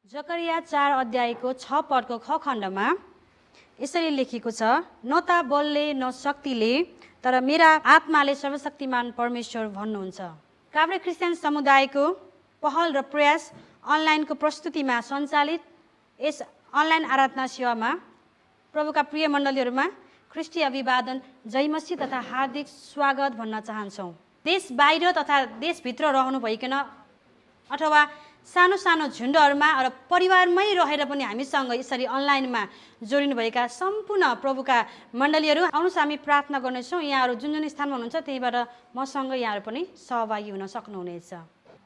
जकरिया 4 अध्यायको 6 पदको ख खण्डमा यसरी लेखिएको छ, न त बलले न शक्तिले तर मेरा आत्माले सर्वशक्तिमान परमेश्वर भन्नुहुन्छ। काभ्रे क्रिस्चियन समुदायको पहल र प्रयास अनलाइनको प्रस्तुतिमा सञ्चालित यस अनलाइन आराधना सेवामा प्रभुका प्रिय मण्डलीहरूमा ख्रिस्टी अभिवादन जय मसीह तथा हार्दिक स्वागत भन्न चाहन्छौँ। देश बाहिर तथा देशभित्र रहनु भइकन अथवा सानो सानो झुन्डहरूमा र परिवारमै रहेर पनि हामीसँग यसरी अनलाइनमा जोडिनुभएका सम्पूर्ण प्रभुका मण्डलीहरू आउनुहोस् हामी प्रार्थना गर्नेछौँ। यहाँहरू जुन जुन स्थानमा हुनुहुन्छ त्यहीबाट मसँग यहाँहरू पनि सहभागी हुन सक्नुहुनेछ।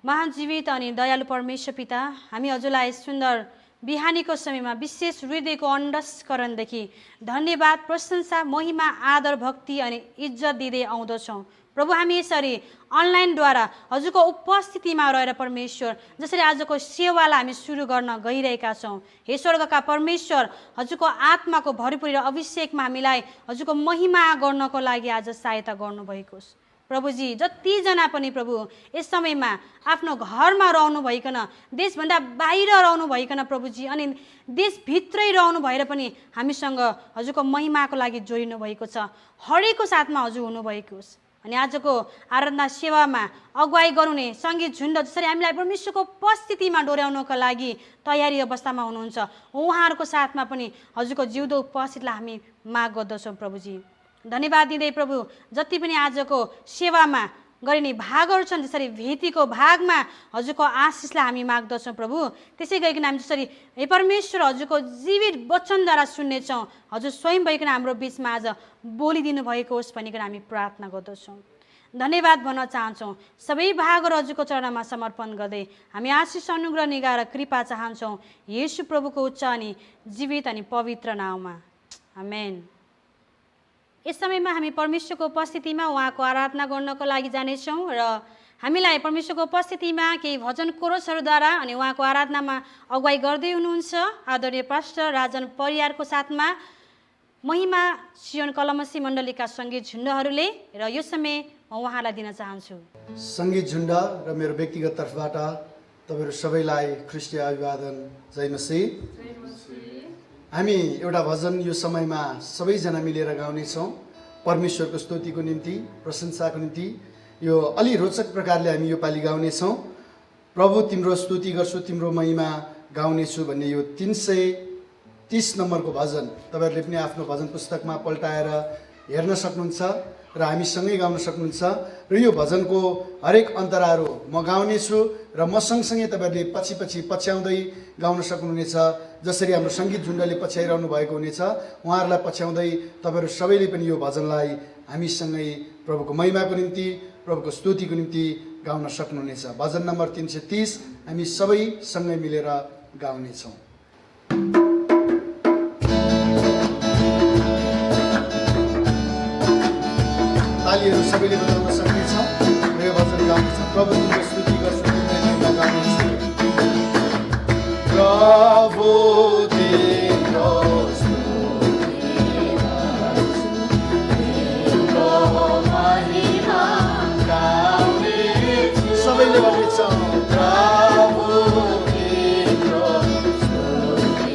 महान जीवित अनि दयालु परमेश्वर पिता, हामी हजुरलाई सुन्दर बिहानीको समयमा विशेष हृदयको अन्डस्करणदेखि धन्यवाद, प्रशंसा, महिमा, आदर, भक्ति अनि इज्जत दिँदै आउँदछौँ। प्रभु हामी यसरी अनलाइनद्वारा हजुरको उपस्थितिमा रहेर परमेश्वर जसरी आजको सेवालाई हामी सुरु गर्न गइरहेका छौँ, हे स्वर्गका परमेश्वर हजुरको आत्माको भरिपूरी र अभिषेकमा हामीलाई हजुरको महिमा गर्नको लागि आज सहायता गर्नुभएको होस्। प्रभुजी, जतिजना पनि प्रभु यस समयमा आफ्नो घरमा रहनु भइकन देशभन्दा बाहिर रहनु भइकन प्रभुजी अनि देशभित्रै रहनु भएर पनि हामीसँग हजुरको महिमाको लागि जोडिनु भएको छ, हरेकको साथमा हजुर हुनुभएको होस्। अनि आजको आराधना सेवामा अगुवाई गराउने सङ्गीत झुन्ड जसरी हामीलाई परमेश्वरको उपस्थितिमा डोर्याउनको लागि तयारी अवस्थामा हुनुहुन्छ, उहाँहरूको साथमा पनि हजुरको जिउँदो उपस्थितिलाई हामी माग गर्दछौँ। प्रभुजी धन्यवाद दिँदै प्रभु जति पनि आजको सेवामा गरिने भागहरू छन् जसरी भेटीको भागमा हजुरको आशिषलाई हामी माग्दछौँ। प्रभु त्यसै गरिकन हामी जसरी हे परमेश्वर हजुरको जीवित वचनद्वारा सुन्नेछौँ, हजुर स्वयं भइकन हाम्रो बिचमा आज बोलिदिनु भएको होस् भनिकन हामी प्रार्थना गर्दछौँ। धन्यवाद भन्न चाहन्छौँ। सबै भागहरू हजुरको चरणमा समर्पण गर्दै हामी आशिष, अनुग्रह, निगाह र कृपा चाहन्छौँ येशू प्रभुको उच्च अनि जीवित अनि पवित्र नाममा, आमेन। यस समयमा हामी परमेश्वरको उपस्थितिमा उहाँको आराधना गर्नको लागि जानेछौँ र हामीलाई परमेश्वरको उपस्थितिमा केही भजन कोरसहरूद्वारा अनि उहाँको आराधनामा अगुवाई गर्दै हुनुहुन्छ आदरणीय पास्टर राजन परियारको साथमा महिमा सियोन कलमसी मण्डलीका सङ्गीत झुन्डहरूले, र यो समय म उहाँलाई दिन चाहन्छु। सङ्गीत झुन्ड र मेरो व्यक्तिगत तर्फबाट तपाईँहरू सबैलाई ख्रिस्टी अभिवादन जय मसीह। हामी एउटा भजन यो समयमा सबैजना मिलेर गाउनेछौँ परमेश्वरको स्तुतिको निम्ति, प्रशंसाको निम्ति। यो अलि रोचक प्रकारले हामी यो पालि गाउनेछौँ। प्रभु तिम्रो स्तुति गर्छु, तिम्रो महिमा गाउनेछु भन्ने यो 330 नम्बरको भजन तपाईँहरूले पनि आफ्नो भजन पुस्तकमा पल्टाएर हेर्न सक्नुहुन्छ र हामीसँगै गाउन सक्नुहुन्छ। र यो भजनको हरेक अन्तराहरू म गाउनेछु र म सँगसँगै तपाईँहरूले पछि पछि पछ्याउँदै गाउन सक्नुहुनेछ। जसरी हाम्रो सङ्गीत झुन्डले पछ्याइरहनु भएको हुनेछ, उहाँहरूलाई पछ्याउँदै तपाईँहरू सबैले पनि यो भजनलाई हामीसँगै प्रभुको महिमाको निम्ति, प्रभुको स्तुतिको निम्ति गाउन सक्नुहुनेछ। भजन नम्बर 330 हामी सबैसँगै मिलेर गाउनेछौँ। तालीहरू सबैले बजाउन सक्नेछौँ र यो भजन गाउनेछौँ। प्रभु तिम्रो स्तुति गर्छु, तिम्रो महिमा गाउनेछु। प्रभु तिम्रो स्तुति गर्छु, तिम्रो महिमा गाउनेछु। सबैले भन्नेछौँ प्रभु तिम्रो स्तुति गर्छु,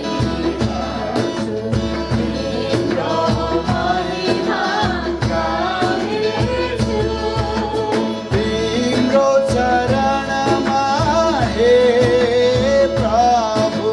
तिम्रो महिमा गाउनेछु। तिम्रो चरणमा हे प्रभु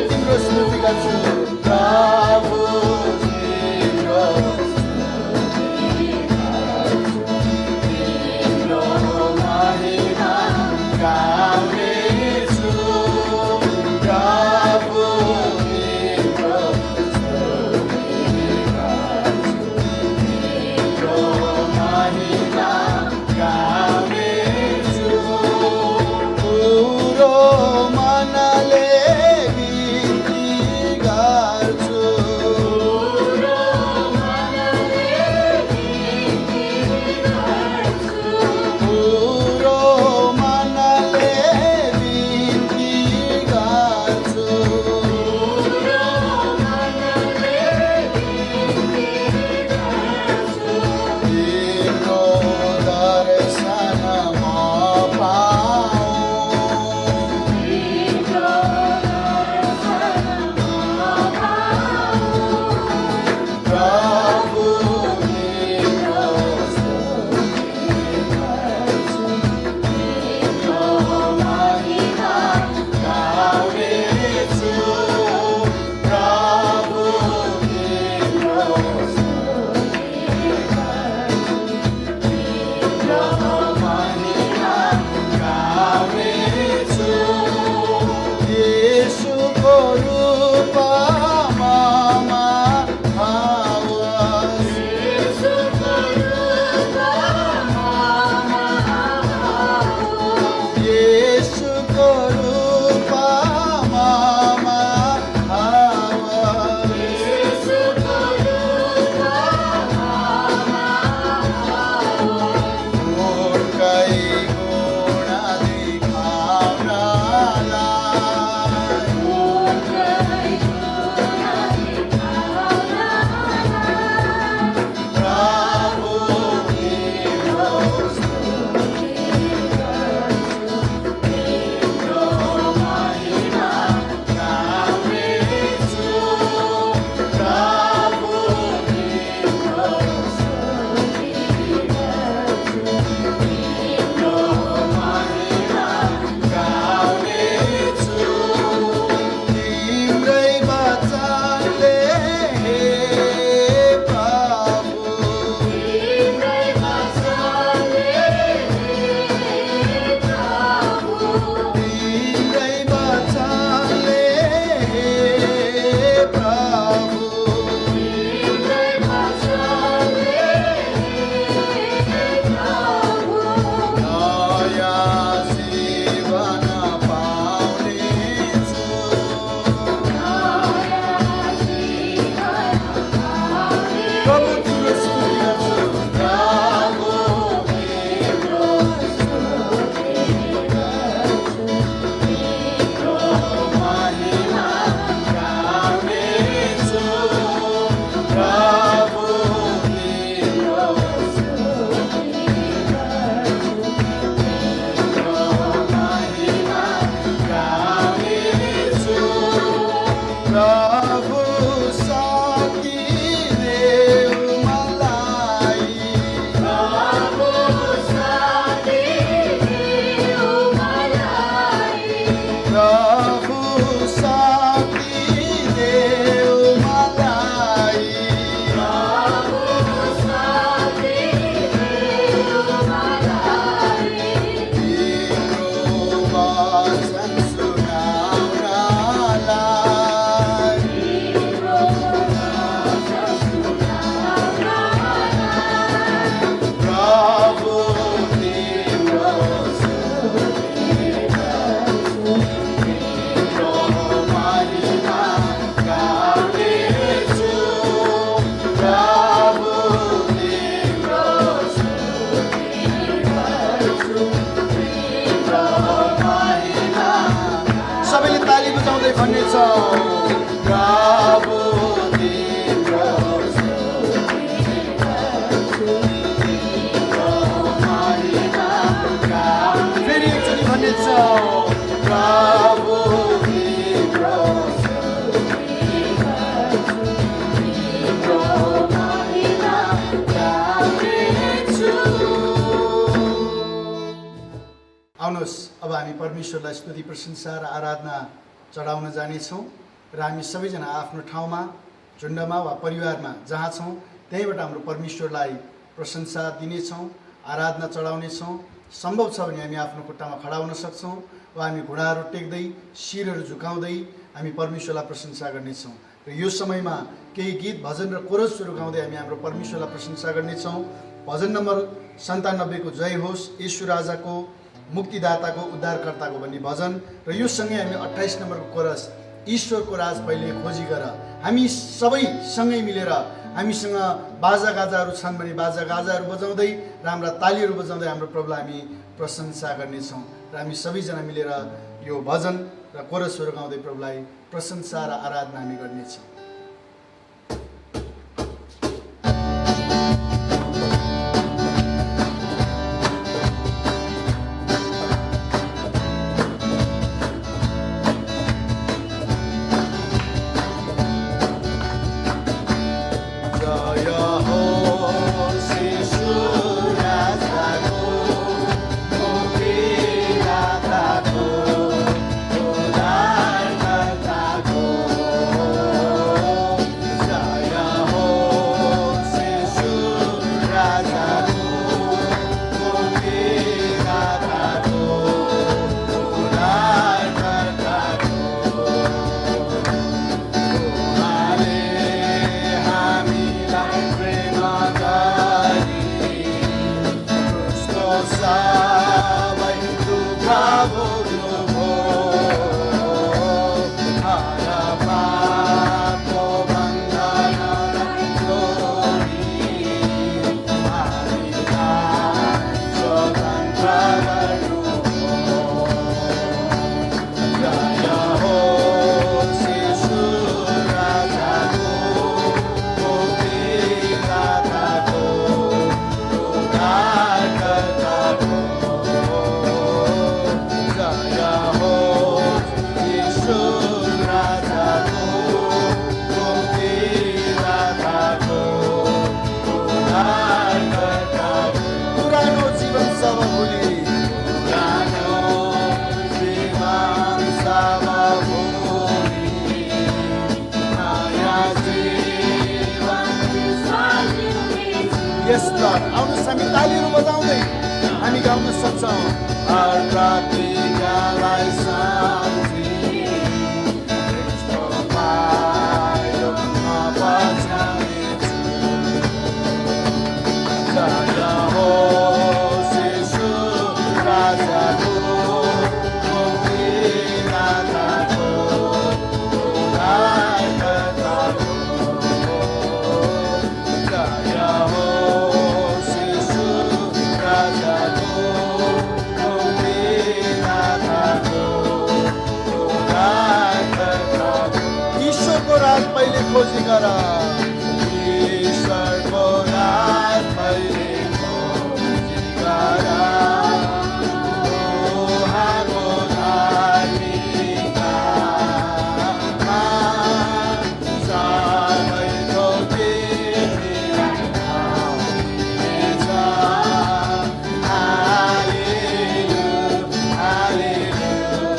तिम्रो स्तुति गर्छु, प्रभु तिम्रो स्तुति गर्छु, तिम्रो महिमा गाउनेछु। प्रभु तिम्रो स्तुति गर्छु, तिम्रो महिमा गाउनेछु। पुरो मनले सक्छौँ प्रभु तिम्रो फेरि एकचोटि भन्नेछौँ प्रभु तिम्रो आउनुहोस् अब हामी परमेश्वरलाई स्तुति प्रशंसा र आराधना चढाउन जानेछौँ र हामी सबैजना आफ्नो ठाउँमा झुन्डमा वा परिवारमा जहाँ छौँ त्यहीँबाट हाम्रो परमेश्वरलाई प्रशंसा दिनेछौँ आराधना चढाउनेछौँ सम्भव छ भने हामी आफ्नो खुट्टामा खडा हुन सक्छौँ वा हामी घुँडाहरू टेक्दै शिरहरू झुकाउँदै हामी परमेश्वरलाई प्रशंसा गर्नेछौँ र यो समयमा केही गीत भजन र कोरसहरू गाउँदै हामी हाम्रो परमेश्वरलाई प्रशंसा गर्नेछौँ भजन नम्बर 97 को जय होस् यीशु राजाको मुक्तिदाताको उद्धारकर्ताको भन्ने भजन र यो सँगै हामी 28 नम्बरको कोरस ईश्वरको राज पहिले खोजी गर हामी सबै सँगै मिलेर हामीसँग बाजा गाजाहरू छन् भने बाजा गाजाहरू बजाउँदै र हाम्रा तालीहरू बजाउँदै हाम्रो प्रभुलाई हामी प्रशंसा गर्नेछौँ र हामी सबैजना मिलेर यो भजन र कोरसहरू गाउँदै प्रभुलाई प्रशंसा र आराधना हामी गर्नेछौँ Yes, Lord. आउनुहोस् हामी तालीहरू बजाउँदै हामी गाउन सक्छौँ प्रार्थनालाई शान्ति पहिले खोजी गर ईश्वरको राज पहिले खोजी गर उहाँको धार्मिकतामा सबैको तिमीलाई ठाउँ दिनेछ। हालेलुया हालेलुया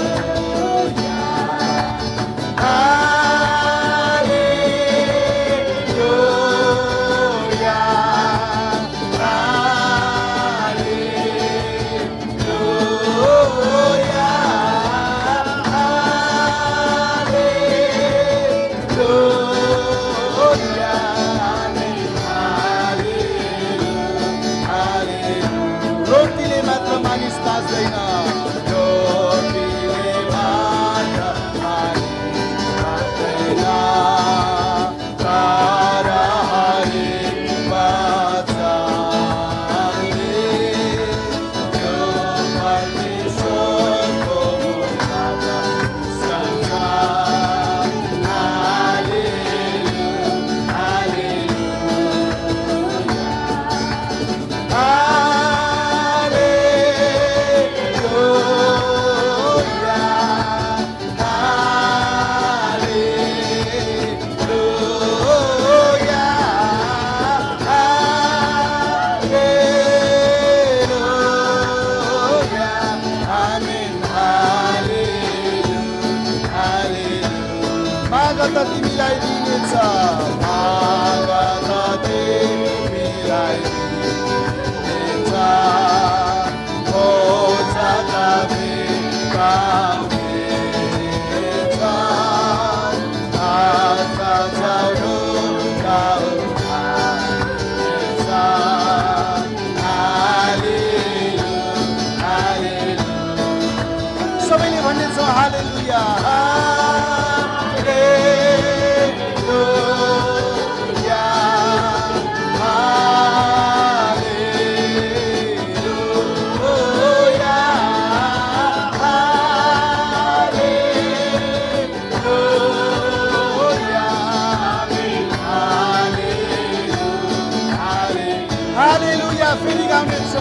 हालेलुया फेरि गाउनेछ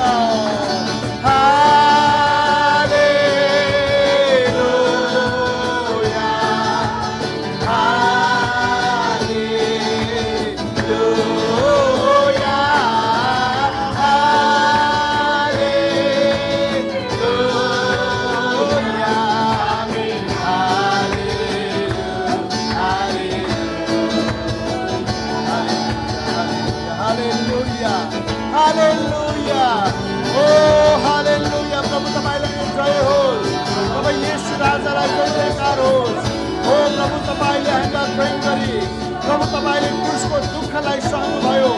हालेलुया हालेलुया हालेलुया ओ हालेलुया प्रभु तपाईलाई जय होस् तपाईँ येशू राजालाई जय जयकार होस् ओ प्रभु तपाईले हामीलाई प्रेम गरी प्रभु तपाईले क्रुसको दुःखलाई सहनुभयो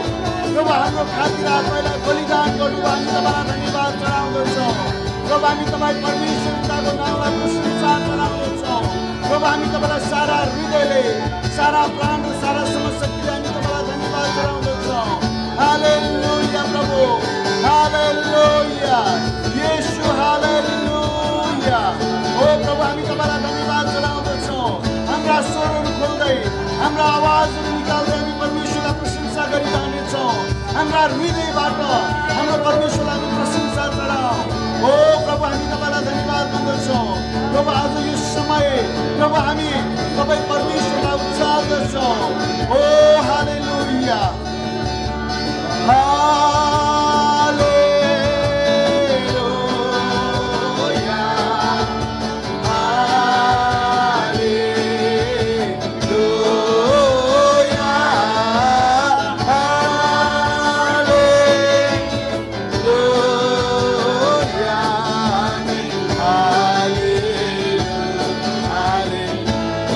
प्रभु हाम्रो खातिर आफैलाई बलिदान गर्नुभयो हामी तपाईलाई धन्यवाद चढाउँदछौँ प्रभु हामी तपाईँ परमेश्वरको नामलाई प्रशंसा चढाउँदछौँ प्रभु हामी तपाईलाई सारा हृदयले सारा प्राण र सारा समशक्तिले हामी तपाईलाई धन्यवाद चढाउँदछौँ हालेलुया प्रभु हालेलुया येशू हालेलुया ओ प्रभु हामी तपाईलाई धन्यवाद चढाउँदछौँ हाम्रा स्वरहरू खोल्दै हाम्रा आवाजहरू निकाल्दै हामी परमेश्वरलाई प्रशंसा गरिरहनेछौँ हाम्रा हृदयबाट हाम्रो परमेश्वरलाई प्रशंसा चढाऊ ओ प्रभु हामी तपाईलाई धन्यवाद दिँदछौँ प्रभु आज यो समय प्रभु हामी तपाईँ परमेश्वरलाई उचाल्दछौँ ओ हालेलुया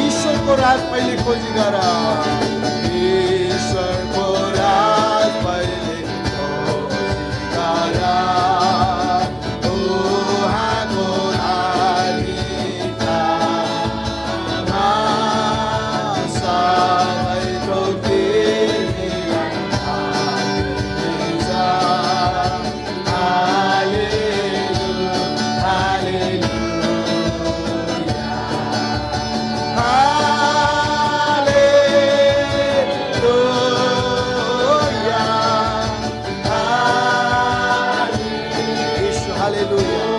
ईश्वरको राज पहिले खोजी गर ईश्वरको राज पहिले खोजी गर उहाँको धार्मिकतामा सबैको तिमीलाई थाहा छ। हालेलुया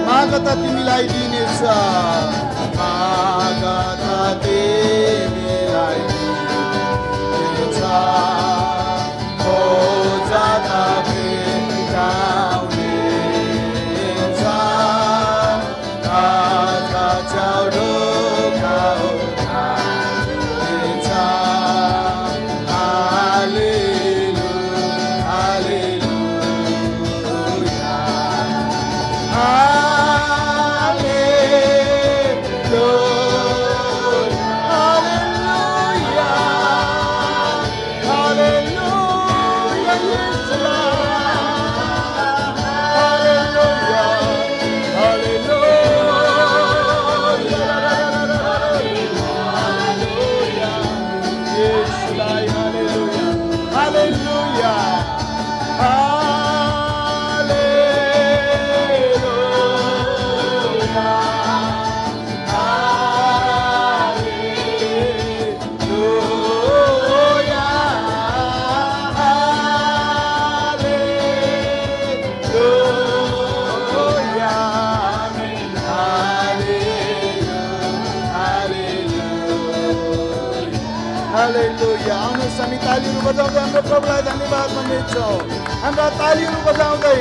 मागता तिमीलाई दिनेछ मागता तिमीलाई दिनेछ खोजता भेटाउनेछ आँखा चाउरो खाउनेछ हालेलुया आउनुहोस् हामी तालीहरू बजाउँदै हाम्रो प्रभुलाई धन्यवाद भन्नेछौँ हाम्रा तालीहरू बजाउँदै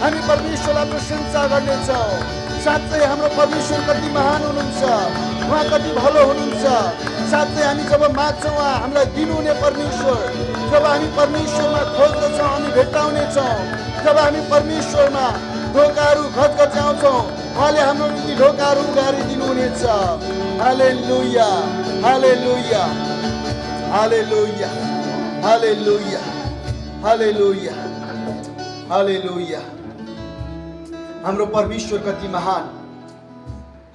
हामी परमेश्वरलाई प्रशंसा गर्नेछौँ साँच्चै हाम्रो परमेश्वर कति महान हुनुहुन्छ उहाँ कति भलो हुनुहुन्छ साँच्चै हामी जब माग्छौँ उहाँ हामीलाई दिनुहुने परमेश्वर जब हामी परमेश्वरमा खोज्दछौँ हामी भेट्टाउनेछौँ जब हामी परमेश्वरमा ढोकाहरू घचघच्याउँछौँ उहाँले हाम्रो निम्ति ढोकाहरू उघारिदिनुहुनेछ हालेलुया हालेलुया हालेलुया हालेलुया हालेलुया हालेलुया हाम्रो परमेश्वर कति महान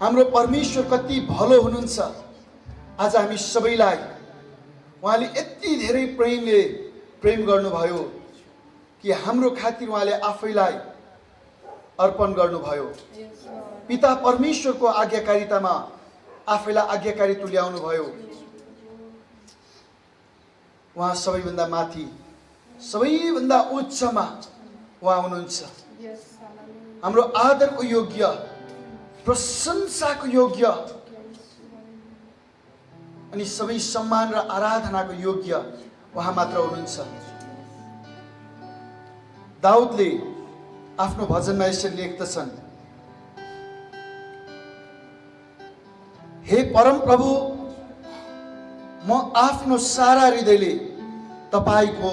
हाम्रो परमेश्वर कति भलो हुनुहुन्छ आज हामी सबैलाई उहाँले यति धेरै प्रेम गर्नुभयो कि हाम्रो खातिर उहाँले आफैलाई अर्पण गर्नुभयो। पिता परमेश्वरको आज्ञाकारितामा आफैलाई आज्ञाकारी तुल्याउनु भयो। उहाँ सबैभन्दा माथि, सबैभन्दा उच्चमा उहाँ हुनुहुन्छ। हाम्रो आदरको योग्य, प्रशंसाको योग्य अनि सबै सम्मान र आराधनाको योग्य उहाँ मात्र हुनुहुन्छ। दाउदले आफ्नो भजनमा यसरी लेख्दछन्, हे परम प्रभु, म आफ्नो सारा हृदयले तपाईको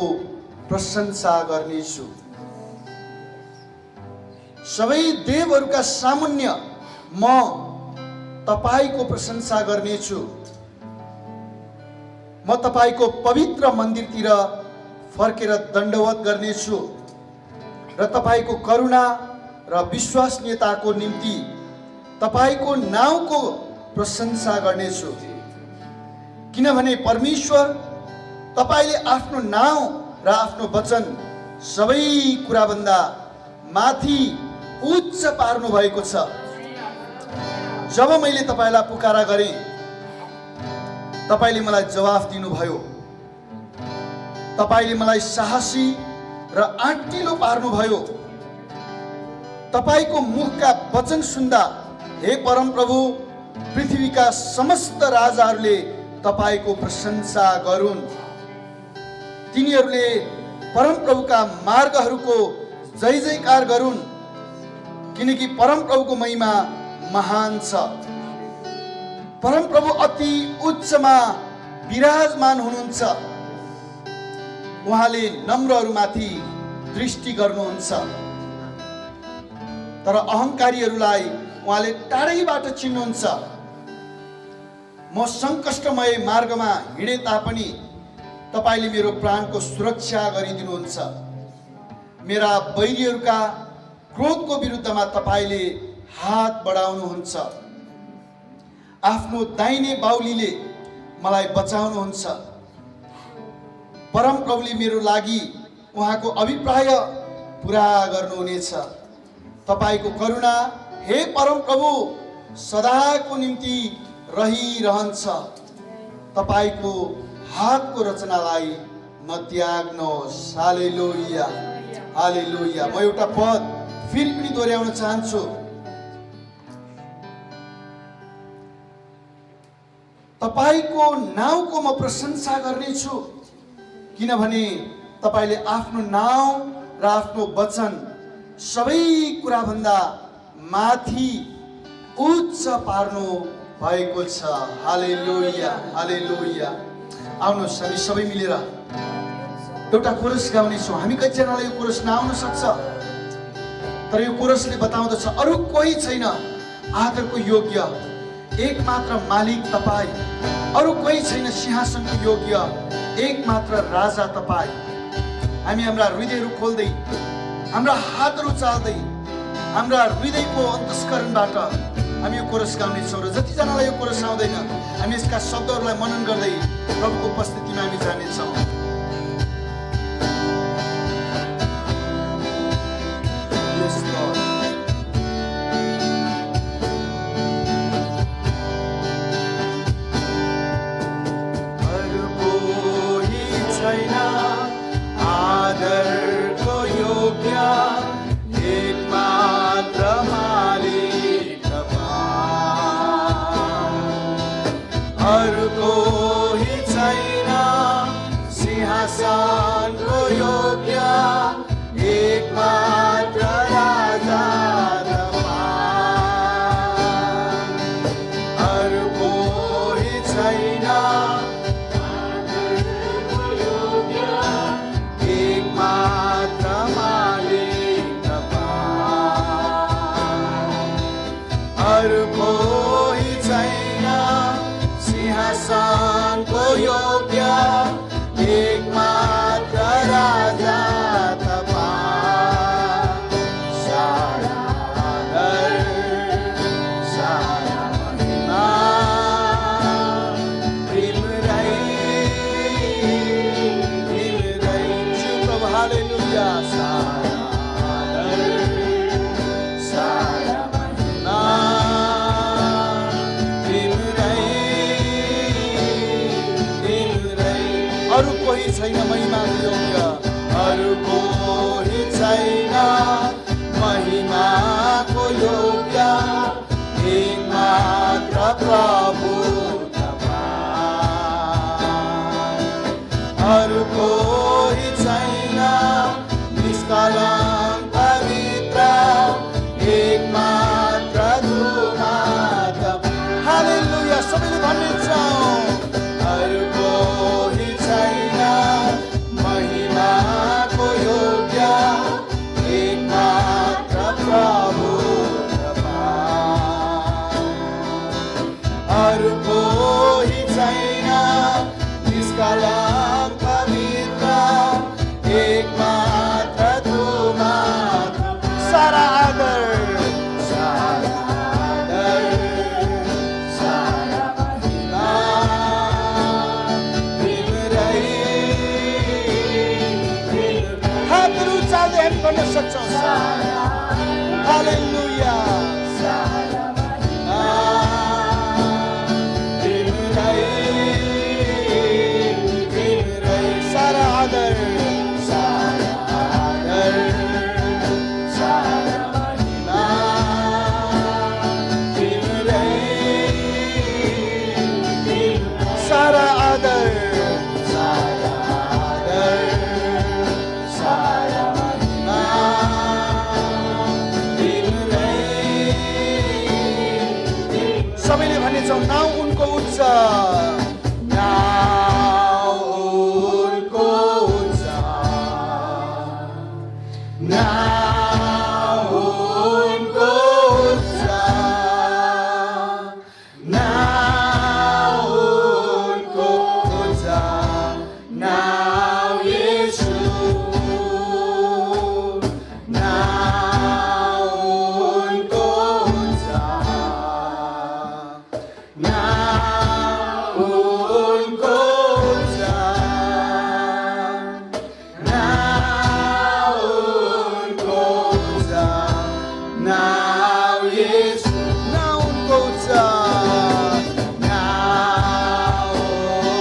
प्रशंसा गर्नेछु। सबै देवहरूका सामुन्य म तपाईको प्रशंसा गर्नेछु। म तपाईको पवित्र मन्दिरतिर फर्केर दण्डवत गर्नेछु र तपाईको करुणा र विश्वसनीयताको निम्ति तपाईको नाउँको प्रशंसा गर्नेछु। किनभने परमेश्वर तपाईले आफ्नो नाउँ र आफ्नो वचन सबै कुराभन्दा माथि उच्च पार्नु भएको छ। जब मैले तपाईलाई पुकारा गरेँ, तपाईले मलाई जवाफ दिनुभयो। तपाईले मलाई साहसी र आँटिलो पार्नुभयो। तपाईको मुखका वचन सुन्दा हे परम प्रभु, पृथ्वीका समस्त राजाहरूले तपाईको प्रशंसा गरून्। तिनीहरूले परम प्रभुका मार्गहरूको जय जयकार गरून्, किनकि परम प्रभुको महिमा महान छ। परम प्रभु अति उच्चमा विराजमान हुनुहुन्छ। उहाँले नम्रहरूमाथि दृष्टि गर्नुहुन्छ, तर अहंकारीहरूलाई उहाँले टाढैबाट चिन्नुहुन्छ। म सङ्कष्टमय मार्गमा हिँडे तापनि तपाईले मेरो प्राणको सुरक्षा गरिदिनुहुन्छ। मेरा बैरीहरूका क्रोधको विरुद्धमा तपाईले हात बढाउनुहुन्छ। आफ्नो दाहिने बाहुलीले मलाई बचाउनुहुन्छ। परम प्रभुले मेरो लागि उहाँको अभिप्राय पूरा गर्नुहुनेछ। तपाईको करुणा हे परम प्रभु सदाको निम्ति रहिरहन्छ। तपाईको हातको रचनालाई नत्याग्नुहोस्। हालेलुया, हालेलुया। म एउटा पद फेरि पनि दोहोऱ्याउन चाहन्छु। तपाईको नाउँको म प्रशंसा गर्नेछु, किनभने तपाईले आफ्नो नाउँ र आफ्नो वचन सबै कुराभन्दा माथि उच्च पार्नु भएको छ। हालेलुया, हालेलुया। आउनुहोस् हामी सबै मिलेर एउटा कोरस गाउनेछौँ। हामी कतिजनालाई यो कोरस नआउन सक्छ, तर यो कोरसले बताउँदछ अरू कोही छैन आदरको योग्य, एक मात्र मालिक तपाईँ। अरू कोही छैन सिंहासनको योग्य, एक मात्र राजा तपाईँ। हामी हाम्रा हृदयहरू खोल्दै, हाम्रा हातहरू चाल्दै, हाम्रा हृदयको अन्तस्करणबाट हामी यो कोरस गाउनेछौँ। र जतिजनालाई यो कोरस आउँदैन, हामी यसका शब्दहरूलाई मनन गर्दै प्रभुको उपस्थितिमा हामी जानेछौँ। एक मात्र मालिक सक्छौँ हालेलुया सारा आदर सारा आदर सबैले भनेछौँ नाउँ उनको उच्च नाउँ उनको उच्च नाउँ उनको उच्च नाउँ उनको उच्च नाउँ येशू नाउँ उनको उच्च नाउँ उनको उच्च नाउँ उनको उच्च नाउँ येशू नाउँ उनको उच्च नाउँ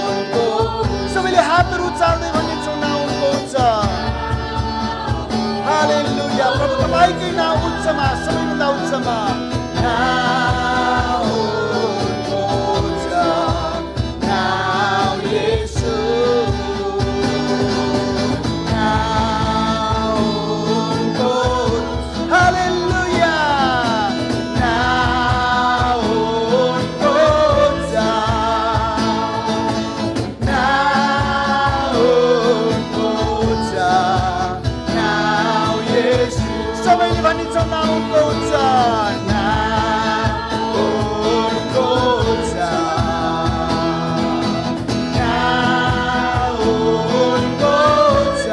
उनको सबैले हातहरू उचाल्दै भनिन्छौँ नाउँ उनको उच्च हालेलुया प्रभु तपाईँकै नाउँ उच्चमा सबैभन्दा उच्चमा नाउँ उनको उच्च नाउँ येशू नाउँ उनको हालेलुया नाउँ उनको उच्च नाउँ उनको उच्च नाउँ येशू सबैले भनिन्छौँ नाउँ उनको उच्च नाउँ उनको उच्च नाउँ उनको उच्च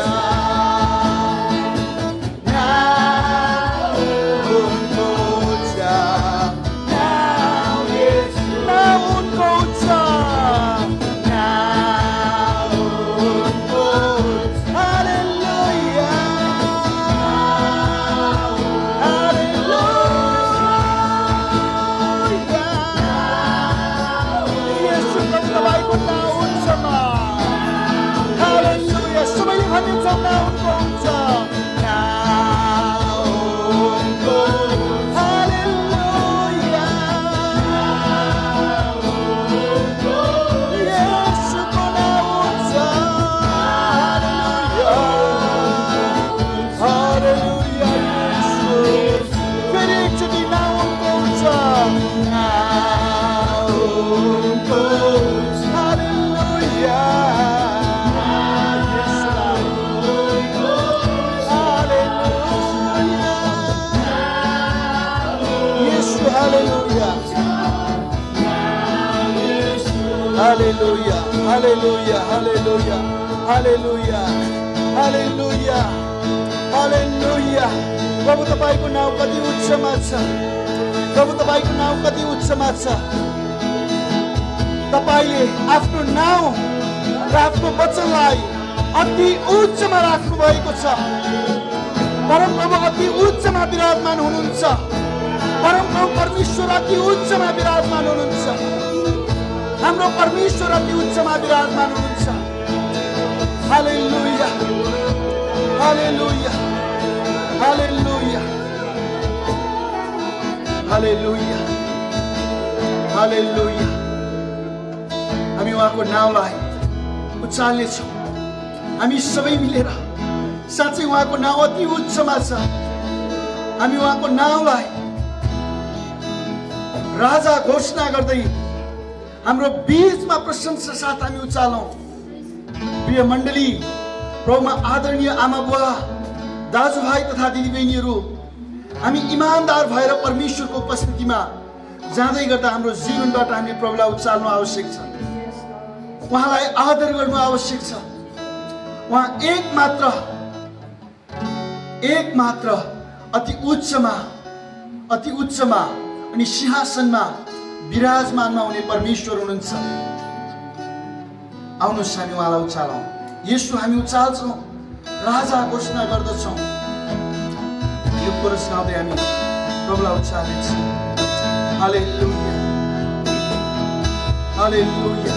नाउँ उनको उच्च नाउँ येशू नाउँ उनको उच्च नाउँ उनको उच्च हालेलुया येशू तपाईँको नाउँ उच्चमा हालेलुया सबैले भनिन्छौँ नाउँ उनको उच्च नाउँ उनको हालेलुया येशूको नाउँ उच्च हालेलुया येशू फेरि एकचोटि नाउँ उनको उच्च नाउँ उनको उच्च हालेलुया येशू हालेलुया हालेलुया हालेलुया हालेलुया हालेलुया हालेलुया हालेलुया प्रभु तपाईँको नाउँ कति उच्चमा छ प्रभु तपाईँको नाउँ कति उच्चमा छ तपाईँले आफ्नो नाउँ र आफ्नो वचनलाई अति उच्चमा राख्नु भएको छ परमप्रभु अति उच्चमा विराजमान हुनुहुन्छ परमप्रभु परमेश्वर अति उच्चमा विराजमान हुनुहुन्छ हाम्रो परमेश्वर अति उच्चमा विराजमान हुनुहुन्छ हालेलुया हालेलुया हालेलुया हालेलुया हालेलुया हामी उहाँको नाउँलाई उचाल्नेछौँ हामी सबै मिलेर साँच्चै उहाँको नाउँ अति उच्चमा छ हामी उहाँको नाउँलाई राजा घोषणा गर्दै हाम्रो बीचमा प्रशंसा साथ हामी उचालौँ प्रिय मण्डली प्रभुमा आदरणीय आमा बुवा दाजुभाइ तथा दिदीबहिनीहरू हामी इमानदार भएर परमेश्वरको उपस्थितिमा जाँदै गर्दा हाम्रो जीवनबाट हामी प्रभुलाई उचाल्नु आवश्यक छ उहाँलाई आदर गर्नु आवश्यक छ उहाँ एक मात्र अति उच्चमा अनि सिंहासनमा विराजमानमा हुने परमेश्वर हुनुहुन्छ आउनुहोस् हामी उहाँलाई उचालौँ येशू हामी उचाल्छौँ राजा घोषणा गर्दछौँ नामबाट सुनाउँदै हामी प्रभुलाई उच्चारिन्छौँ। हालेलुया, हालेलुया।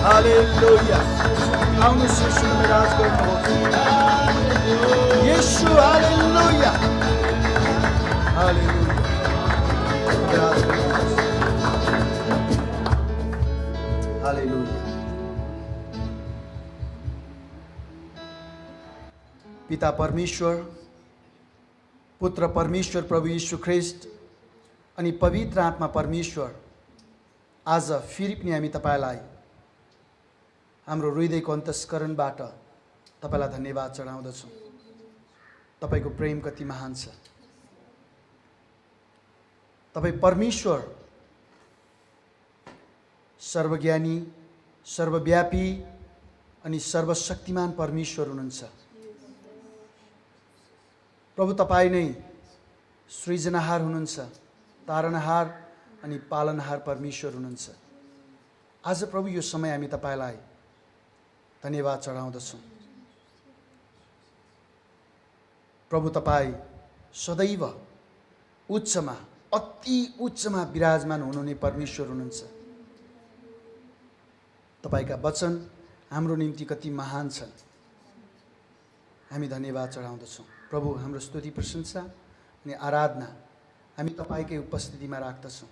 हालेलुया, आउनुहोस् येशूमा राज गर्नुहोस्। येशू, हालेलुया, हालेलुया, राज गर्नुहोस्। हालेलुया। पिता परमेश्वर, पुत्र परमेश्वर प्रभु यीशु ख्रिस्ट अनि पवित्र आत्मा परमेश्वर, आज फेरि पनि हामी तपाईलाई हाम्रो हृदयको अन्तस्करणबाट तपाईलाई धन्यवाद चढाउँदछौँ। तपाईको प्रेम कति महान छ। तपाई परमेश्वर, सर्वज्ञानी, सर्वव्यापी अनि सर्वशक्तिमान परमेश्वर हुनुहुन्छ। प्रभु तपाई नै सृजनहार हुनुहुन्छ, तारनहार अनि पालनहार परमेश्वर हुनुहुन्छ। आज प्रभु यो समय हामी तपाईलाई धन्यवाद चढाउँदछौँ। प्रभु तपाई सदैव उच्चमा, अति उच्चमा विराजमान हुनुहुने परमेश्वर हुनुहुन्छ। तपाईका वचन हाम्रो निम्ति कति महान छन्। हामी धन्यवाद चढाउँदछौँ। प्रभु, हाम्रो स्तुति प्रशंसा अनि आराधना हामी तपाईकै उपस्थितिमा राख्दछौँ।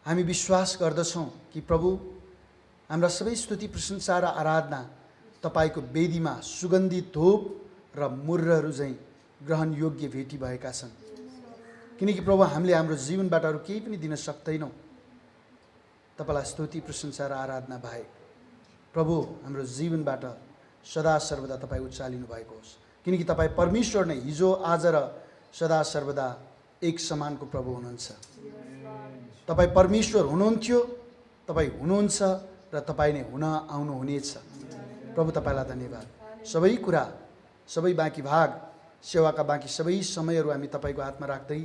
हामी विश्वास गर्दछौँ कि प्रभु, हाम्रा सबै स्तुति प्रशंसा र आराधना तपाईको वेदीमा सुगन्धित धूप र मूर्रहरू झैँ ग्रहण योग्य भेटी भएका छन्। किनकि प्रभु, हामीले हाम्रो जीवनबाट अरू केही पनि दिन सक्दैनौँ तपाईलाई स्तुति प्रशंसा र आराधना बाहेक। प्रभु, हाम्रो जीवनबाट सदा सर्वदा तपाईँ उचालिनु भएको होस्। किनकि तपाईँ परमेश्वर नै हिजो, आज र सदा सर्वदा एक समानको प्रभु हुनुहुन्छ। तपाईँ परमेश्वर हुनुहुन्थ्यो, तपाईँ हुनुहुन्छ र तपाईँ नै हुन आउनुहुनेछ। प्रभु, तपाईलाई धन्यवाद। सबै कुरा, सबै बाँकी भाग सेवाका बाँकी सबै समयहरू हामी तपाईँको हातमा राख्दै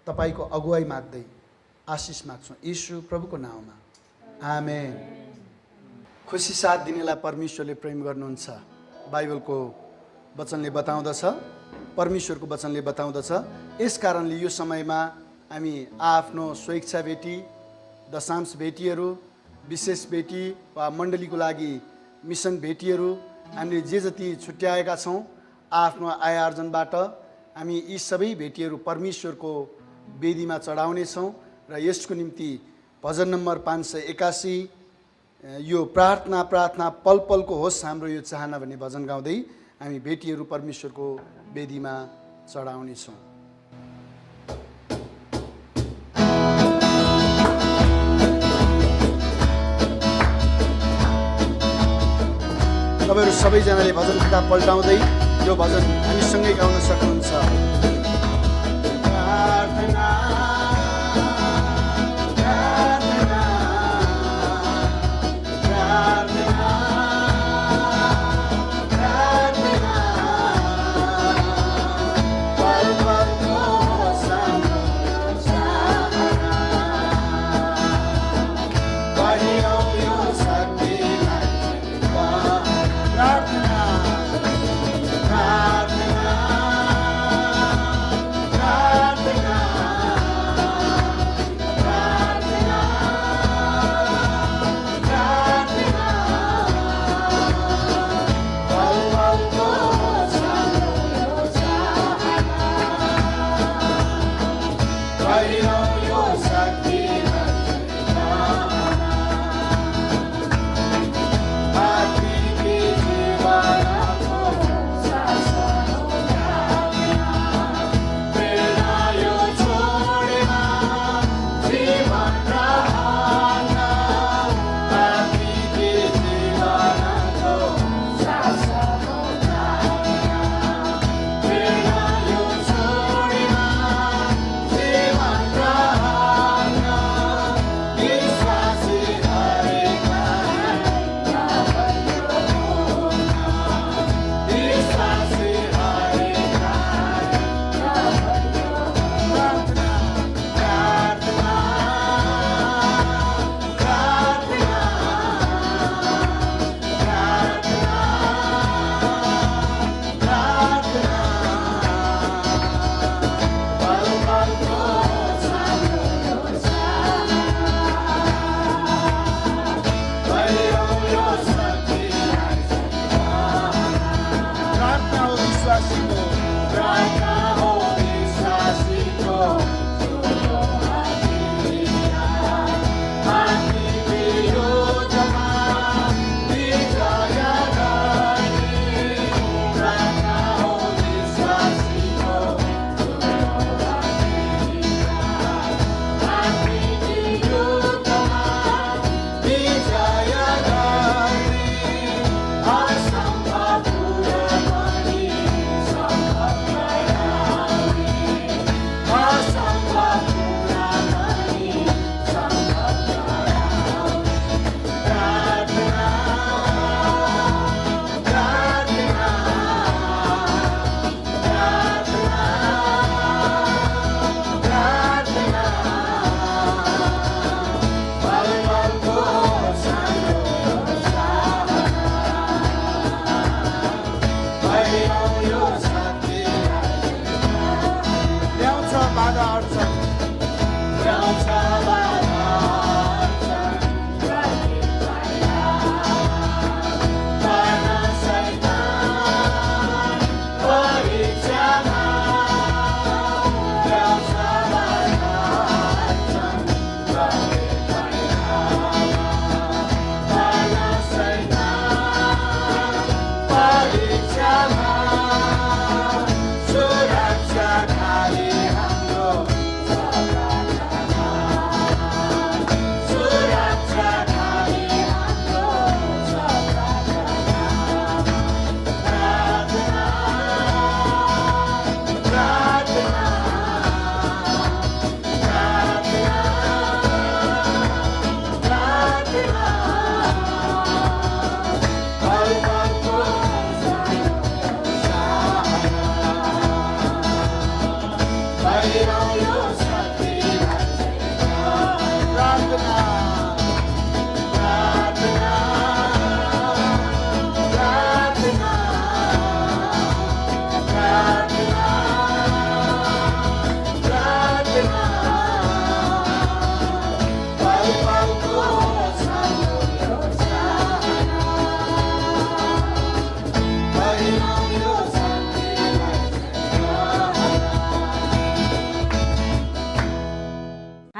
तपाईँको अगुवाई माग्दै आशिष माग्छौँ यीशु प्रभुको नाउँमा आमेन। खुसी साथ दिनेलाई परमेश्वरले प्रेम गर्नुहुन्छ बाइबलको वचनले बताउँदछ, परमेश्वरको वचनले बताउँदछ। यस कारणले यो समयमा हामी आफ्नो स्वेच्छा भेटी, दशांश भेटीहरू, विशेष भेटी वा मण्डलीको लागि मिसन भेटीहरू हामीले जे जति छुट्याएका छौँ आफ्नो आय आर्जनबाट हामी यी सबै भेटीहरू परमेश्वरको वेदीमा चढाउनेछौँ र यसको निम्ति भजन नम्बर 581 यो प्रार्थना पल पलको होस् हाम्रो यो चाहना भन्ने भजन गाउँदै हामी भेटीहरू परमेश्वरको वेदीमा चढाउनेछौँ। तपाईँहरू सबैजनाले भजन किताब पल्टाउँदै यो भजन हामीसँगै गाउन सक्नुहुन्छ।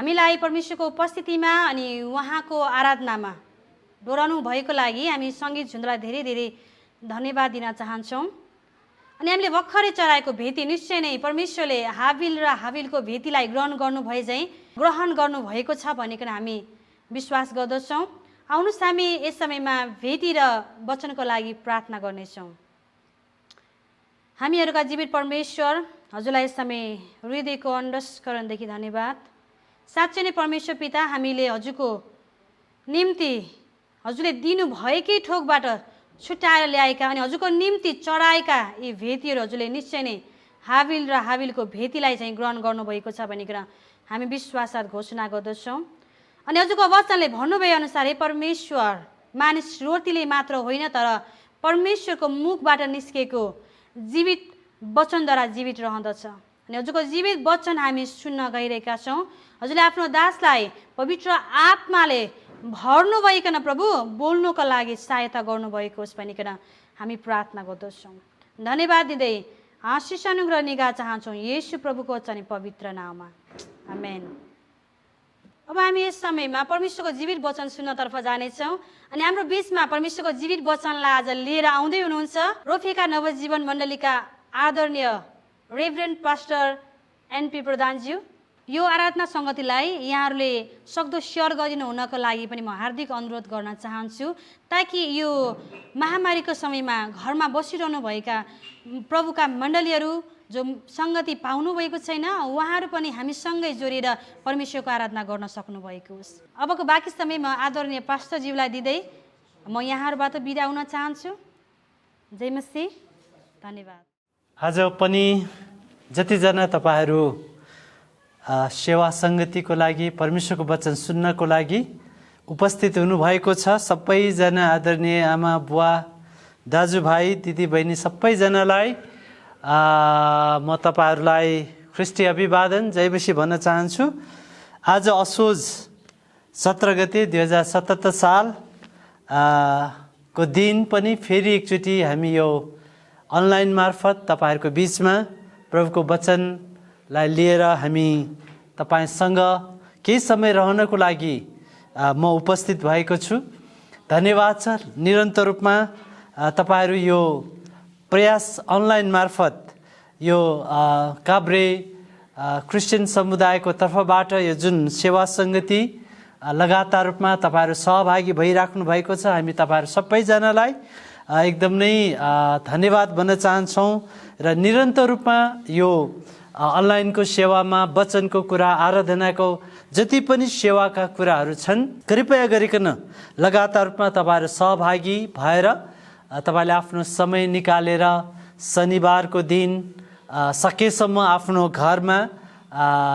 हामीलाई परमेश्वरको उपस्थितिमा अनि उहाँको आराधनामा डोराउनु भएको लागि हामी सङ्गीत झुन्डलाई धेरै धेरै धन्यवाद दिन चाहन्छौँ। अनि हामीले भर्खरै चढाएको भेटी निश्चय नै परमेश्वरले हाबिल र हाबिलको भेटीलाई ग्रहण गर्नुभएको छ भनिकन हामी विश्वास गर्दछौँ। आउनुहोस् हामी यस समयमा भेटी र वचनको लागि प्रार्थना गर्नेछौँ। हामीहरूका जीवित परमेश्वर, हजुरलाई यस समय हृदयको अन्डस्करणदेखि धन्यवाद। साँच्चै नै परमेश्वर पिता, हामीले हजुरको निम्ति हजुरले दिनुभएकै थोकबाट छुट्याएर ल्याएका अनि हजुरको निम्ति चढाएका यी भेटीहरू हजुरले निश्चय नै हाबिल र हाबिलको भेटीलाई चाहिँ ग्रहण गर्नुभएको छ भनिकन हामी विश्वाससाथ घोषणा गर्दछौँ। अनि हजुरको वचनले भन्नुभए अनुसार हे परमेश्वर, मानिस रोटीले मात्र होइन तर परमेश्वरको मुखबाट निस्केको जीवित वचनद्वारा जीवित रहँदछ। अनि हजुरको जीवित वचन हामी सुन्न गइरहेका छौँ। हजुरले आफ्नो दासलाई पवित्र आत्माले भर्नुभइकन प्रभु बोल्नुको लागि सहायता गर्नुभएको होस् भनिकन हामी प्रार्थना गर्दछौँ। धन्यवाद दिँदै आशिष अनुग्रह निगाह चाहन्छौँ येशू प्रभुको वचन पवित्र नाममा, आमेन। अब हामी यस समयमा परमेश्वरको जीवित वचन सुन्नतर्फ जानेछौँ। अनि हाम्रो बिचमा परमेश्वरको जीवित वचनलाई आज लिएर आउँदै हुनुहुन्छ रोफेका नवजीवन मण्डलीका आदरणीय रेभरेन्ड पास्टर एनपी प्रधानज्यू। यो आराधना सङ्गतिलाई यहाँहरूले सक्दो सेयर गरिदिनु हुनको लागि पनि म हार्दिक अनुरोध गर्न चाहन्छु, ताकि यो महामारीको समयमा घरमा बसिरहनुभएका प्रभुका मण्डलीहरू जो सङ्गति पाउनुभएको छैन उहाँहरू पनि हामीसँगै जोडेर परमेश्वरको आराधना गर्न सक्नुभएको होस्। अबको बाँकी समय म आदरणीय पास्टरज्यूलाई दिँदै म यहाँहरूबाट बिदा हुन चाहन्छु। जय मसीह, धन्यवाद। आज पनि जतिजना तपाईँहरू सेवा सङ्गतिको लागि परमेश्वरको वचन सुन्नको लागि उपस्थित हुनुभएको छ, सबैजना आदरणीय आमा बुवा दाजुभाइ दिदीबहिनी सबैजनालाई म तपाईँहरूलाई ख्रिस्टी अभिवादन जय मसीह भन्न चाहन्छु। आज असोज 17 गते 2077 साल को दिन पनि फेरि एकचोटि हामी यो अनलाइन मार्फत तपाईँहरूको बिचमा प्रभुको वचनलाई लिएर हामी तपाईँसँग केही समय रहनको लागि म उपस्थित भएको छु। धन्यवाद छ निरन्तर रूपमा तपाईँहरू यो प्रयास अनलाइन मार्फत यो काभ्रे क्रिस्चियन समुदायको तर्फबाट यो जुन सेवा सङ्गति लगातार रूपमा तपाईँहरू सहभागी भइराख्नु भएको छ। हामी तपाईँहरू सबैजनालाई एकदम नै धन्यवाद भन्न चाहन्छौँ र निरन्तर रूपमा यो अनलाइनको सेवामा वचनको कुरा आराधनाको जति पनि सेवाका कुराहरू छन् कृपया गरिकन लगातार रूपमा तपाईँहरू सहभागी भएर तपाईँले आफ्नो समय निकालेर शनिबारको दिन सकेसम्म आफ्नो घरमा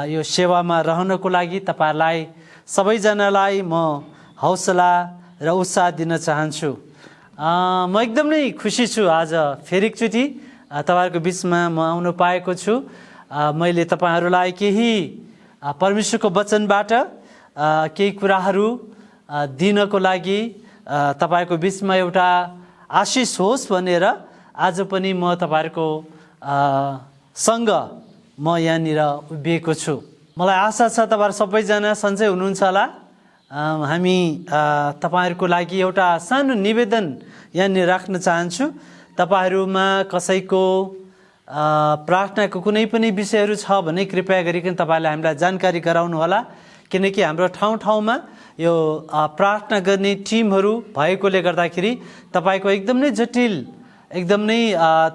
यो सेवामा रहनको लागि तपाईँहरूलाई सबैजनालाई म हौसला र उत्साह दिन चाहन्छु। म एकदम नै खुसी छु आज फेरि एकचोटि तपाईँहरूको बिचमा म आउन पाएको छु। मैले तपाईँहरूलाई केही परमेश्वरको वचनबाट केही कुराहरू दिनको लागि तपाईँहरूको बिचमा एउटा आशिष होस् भनेर आज पनि म तपाईँहरूको सँग म यहाँनिर उभिएको छु। मलाई आशा छ तपाईँहरू सबैजना सन्चै हुनुहुन्छ होला। हामी तपाईँहरूको लागि एउटा सानो निवेदन यहाँनिर राख्न चाहन्छु। तपाईँहरूमा कसैको प्रार्थनाको कुनै पनि विषयहरू छ भने कृपया गरिकन तपाईँहरूले हामीलाई जानकारी गराउनु होला, किनकि हाम्रो ठाउँ ठाउँमा यो प्रार्थना गर्ने टिमहरू भएकोले गर्दाखेरि तपाईँको एकदम नै जटिल एकदम नै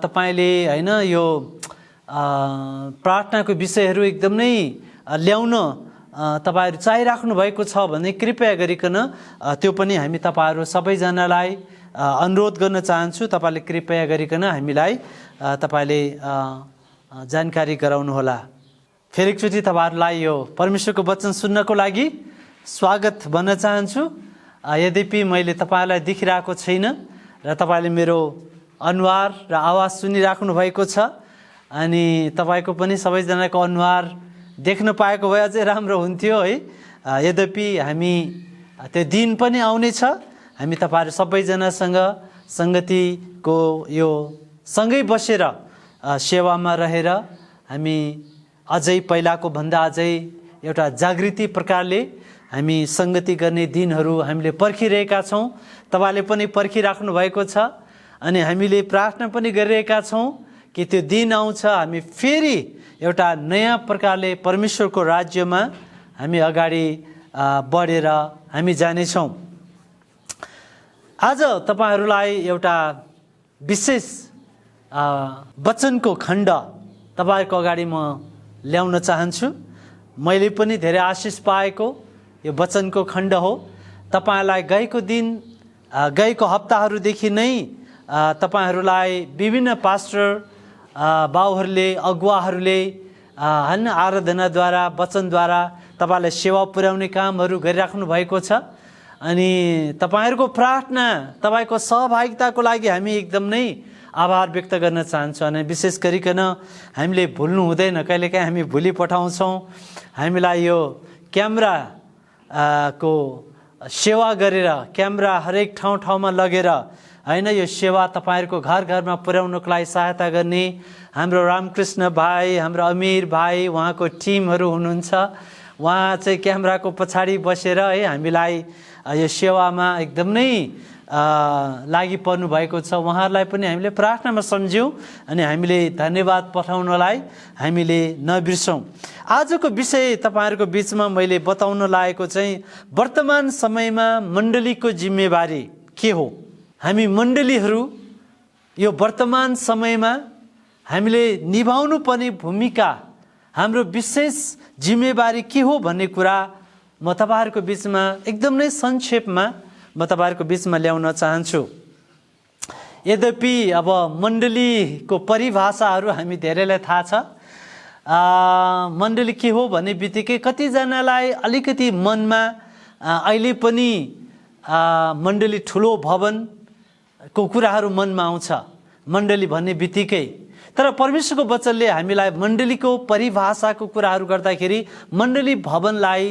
तपाईँले होइन यो प्रार्थनाको विषयहरू एकदम नै ल्याउन तपाईँहरू चाहिराख्नु भएको छ भने कृपया गरिकन त्यो पनि हामी तपाईँहरू सबैजनालाई अनुरोध गर्न चाहन्छु। तपाईँले कृपया गरिकन हामीलाई तपाईँले जानकारी गराउनुहोला। फेरि एकचोटि तपाईँहरूलाई यो परमेश्वरको वचन सुन्नको लागि स्वागत भन्न चाहन्छु। यद्यपि मैले तपाईँलाई देखिरहेको छैन र तपाईँले मेरो अनुहार र आवाज सुनिराख्नु भएको छ, अनि तपाईँको पनि सबैजनाको अनुहार देख्न पाएको भए अझै राम्रो हुन्थ्यो है। यद्यपि हामी त्यो दिन पनि आउनेछ, हामी तपाईँहरू सबैजनासँग सङ्गतिको यो सँगै बसेर सेवामा रहेर हामी अझै पहिलाको भन्दा अझै एउटा जागृति प्रकारले हामी सङ्गति गर्ने दिनहरू हामीले पर्खिरहेका छौँ। तपाईँले पनि पर्खिराख्नु भएको छ, अनि हामीले प्रार्थना पनि गरिरहेका छौँ कि त्यो दिन आउँछ, हामी फेरि एउटा नयाँ प्रकारले परमेश्वरको राज्यमा हामी अगाडि बढेर हामी जानेछौँ। आज तपाईँहरूलाई एउटा विशेष वचनको खण्ड तपाईँहरूको अगाडि म ल्याउन चाहन्छु। मैले पनि धेरै आशिष पाएको यो वचनको खण्ड हो। तपाईँहरूलाई गएको हप्ताहरूदेखि नै तपाईँहरूलाई विभिन्न पास्टर बाउहरूले, अगुवाहरूले होइन आराधनाद्वारा, वचनद्वारा तपाईँलाई सेवा पुर्याउने कामहरू गरिराख्नु भएको छ, अनि तपाईँहरूको प्रार्थना, तपाईँको सहभागिताको लागि हामी एकदम नै आभार व्यक्त गर्न चाहन्छौँ। अनि विशेष गरिकन हामीले भुल्नु हुँदैन, कहिलेकाहीँ हामी भुलि पठाउँछौँ। हामीलाई यो क्यामेरा को सेवा गरेर, क्यामेरा हरेक ठाउँमा लगेर होइन यो सेवा तपाईँहरूको घर घरमा पुर्याउनको लागि सहायता गर्ने हाम्रो रामकृष्ण भाइ, हाम्रो अमीर भाइ, उहाँको टिमहरू हुनुहुन्छ। उहाँ चाहिँ क्यामेराको पछाडि बसेर है हामीलाई यो सेवामा एकदम नै लागि पर्नु भएको छ। उहाँहरूलाई पनि हामीले प्रार्थनामा सम्झ्यौँ, अनि हामीले धन्यवाद पठाउनलाई हामीले नबिर्सौँ। आजको विषय तपाईँहरूको बिचमा मैले बताउन लागेको चाहिँ वर्तमान समयमा मण्डलीको जिम्मेवारी के हो। हामी मण्डलीहरू यो वर्तमान समयमा हामीले निभाउनु पर्ने भूमिका, हाम्रो विशेष जिम्मेवारी के हो भन्ने कुरा म तपाईँहरूको बिचमा एकदम नै संक्षेपमा म तपाईँहरूको बिचमा ल्याउन चाहन्छु। यद्यपि अब मण्डलीको परिभाषाहरू हामी धेरैलाई थाहा छ। मण्डली के हो भन्ने बित्तिकै कतिजनालाई अलिकति मनमा अहिले पनि मण्डली ठुलो भवनको कुराहरू मनमा आउँछ मण्डली भन्ने बित्तिकै। तर परमेश्वरको वचनले हामीलाई मण्डलीको परिभाषाको कुराहरू गर्दाखेरि मण्डली भवनलाई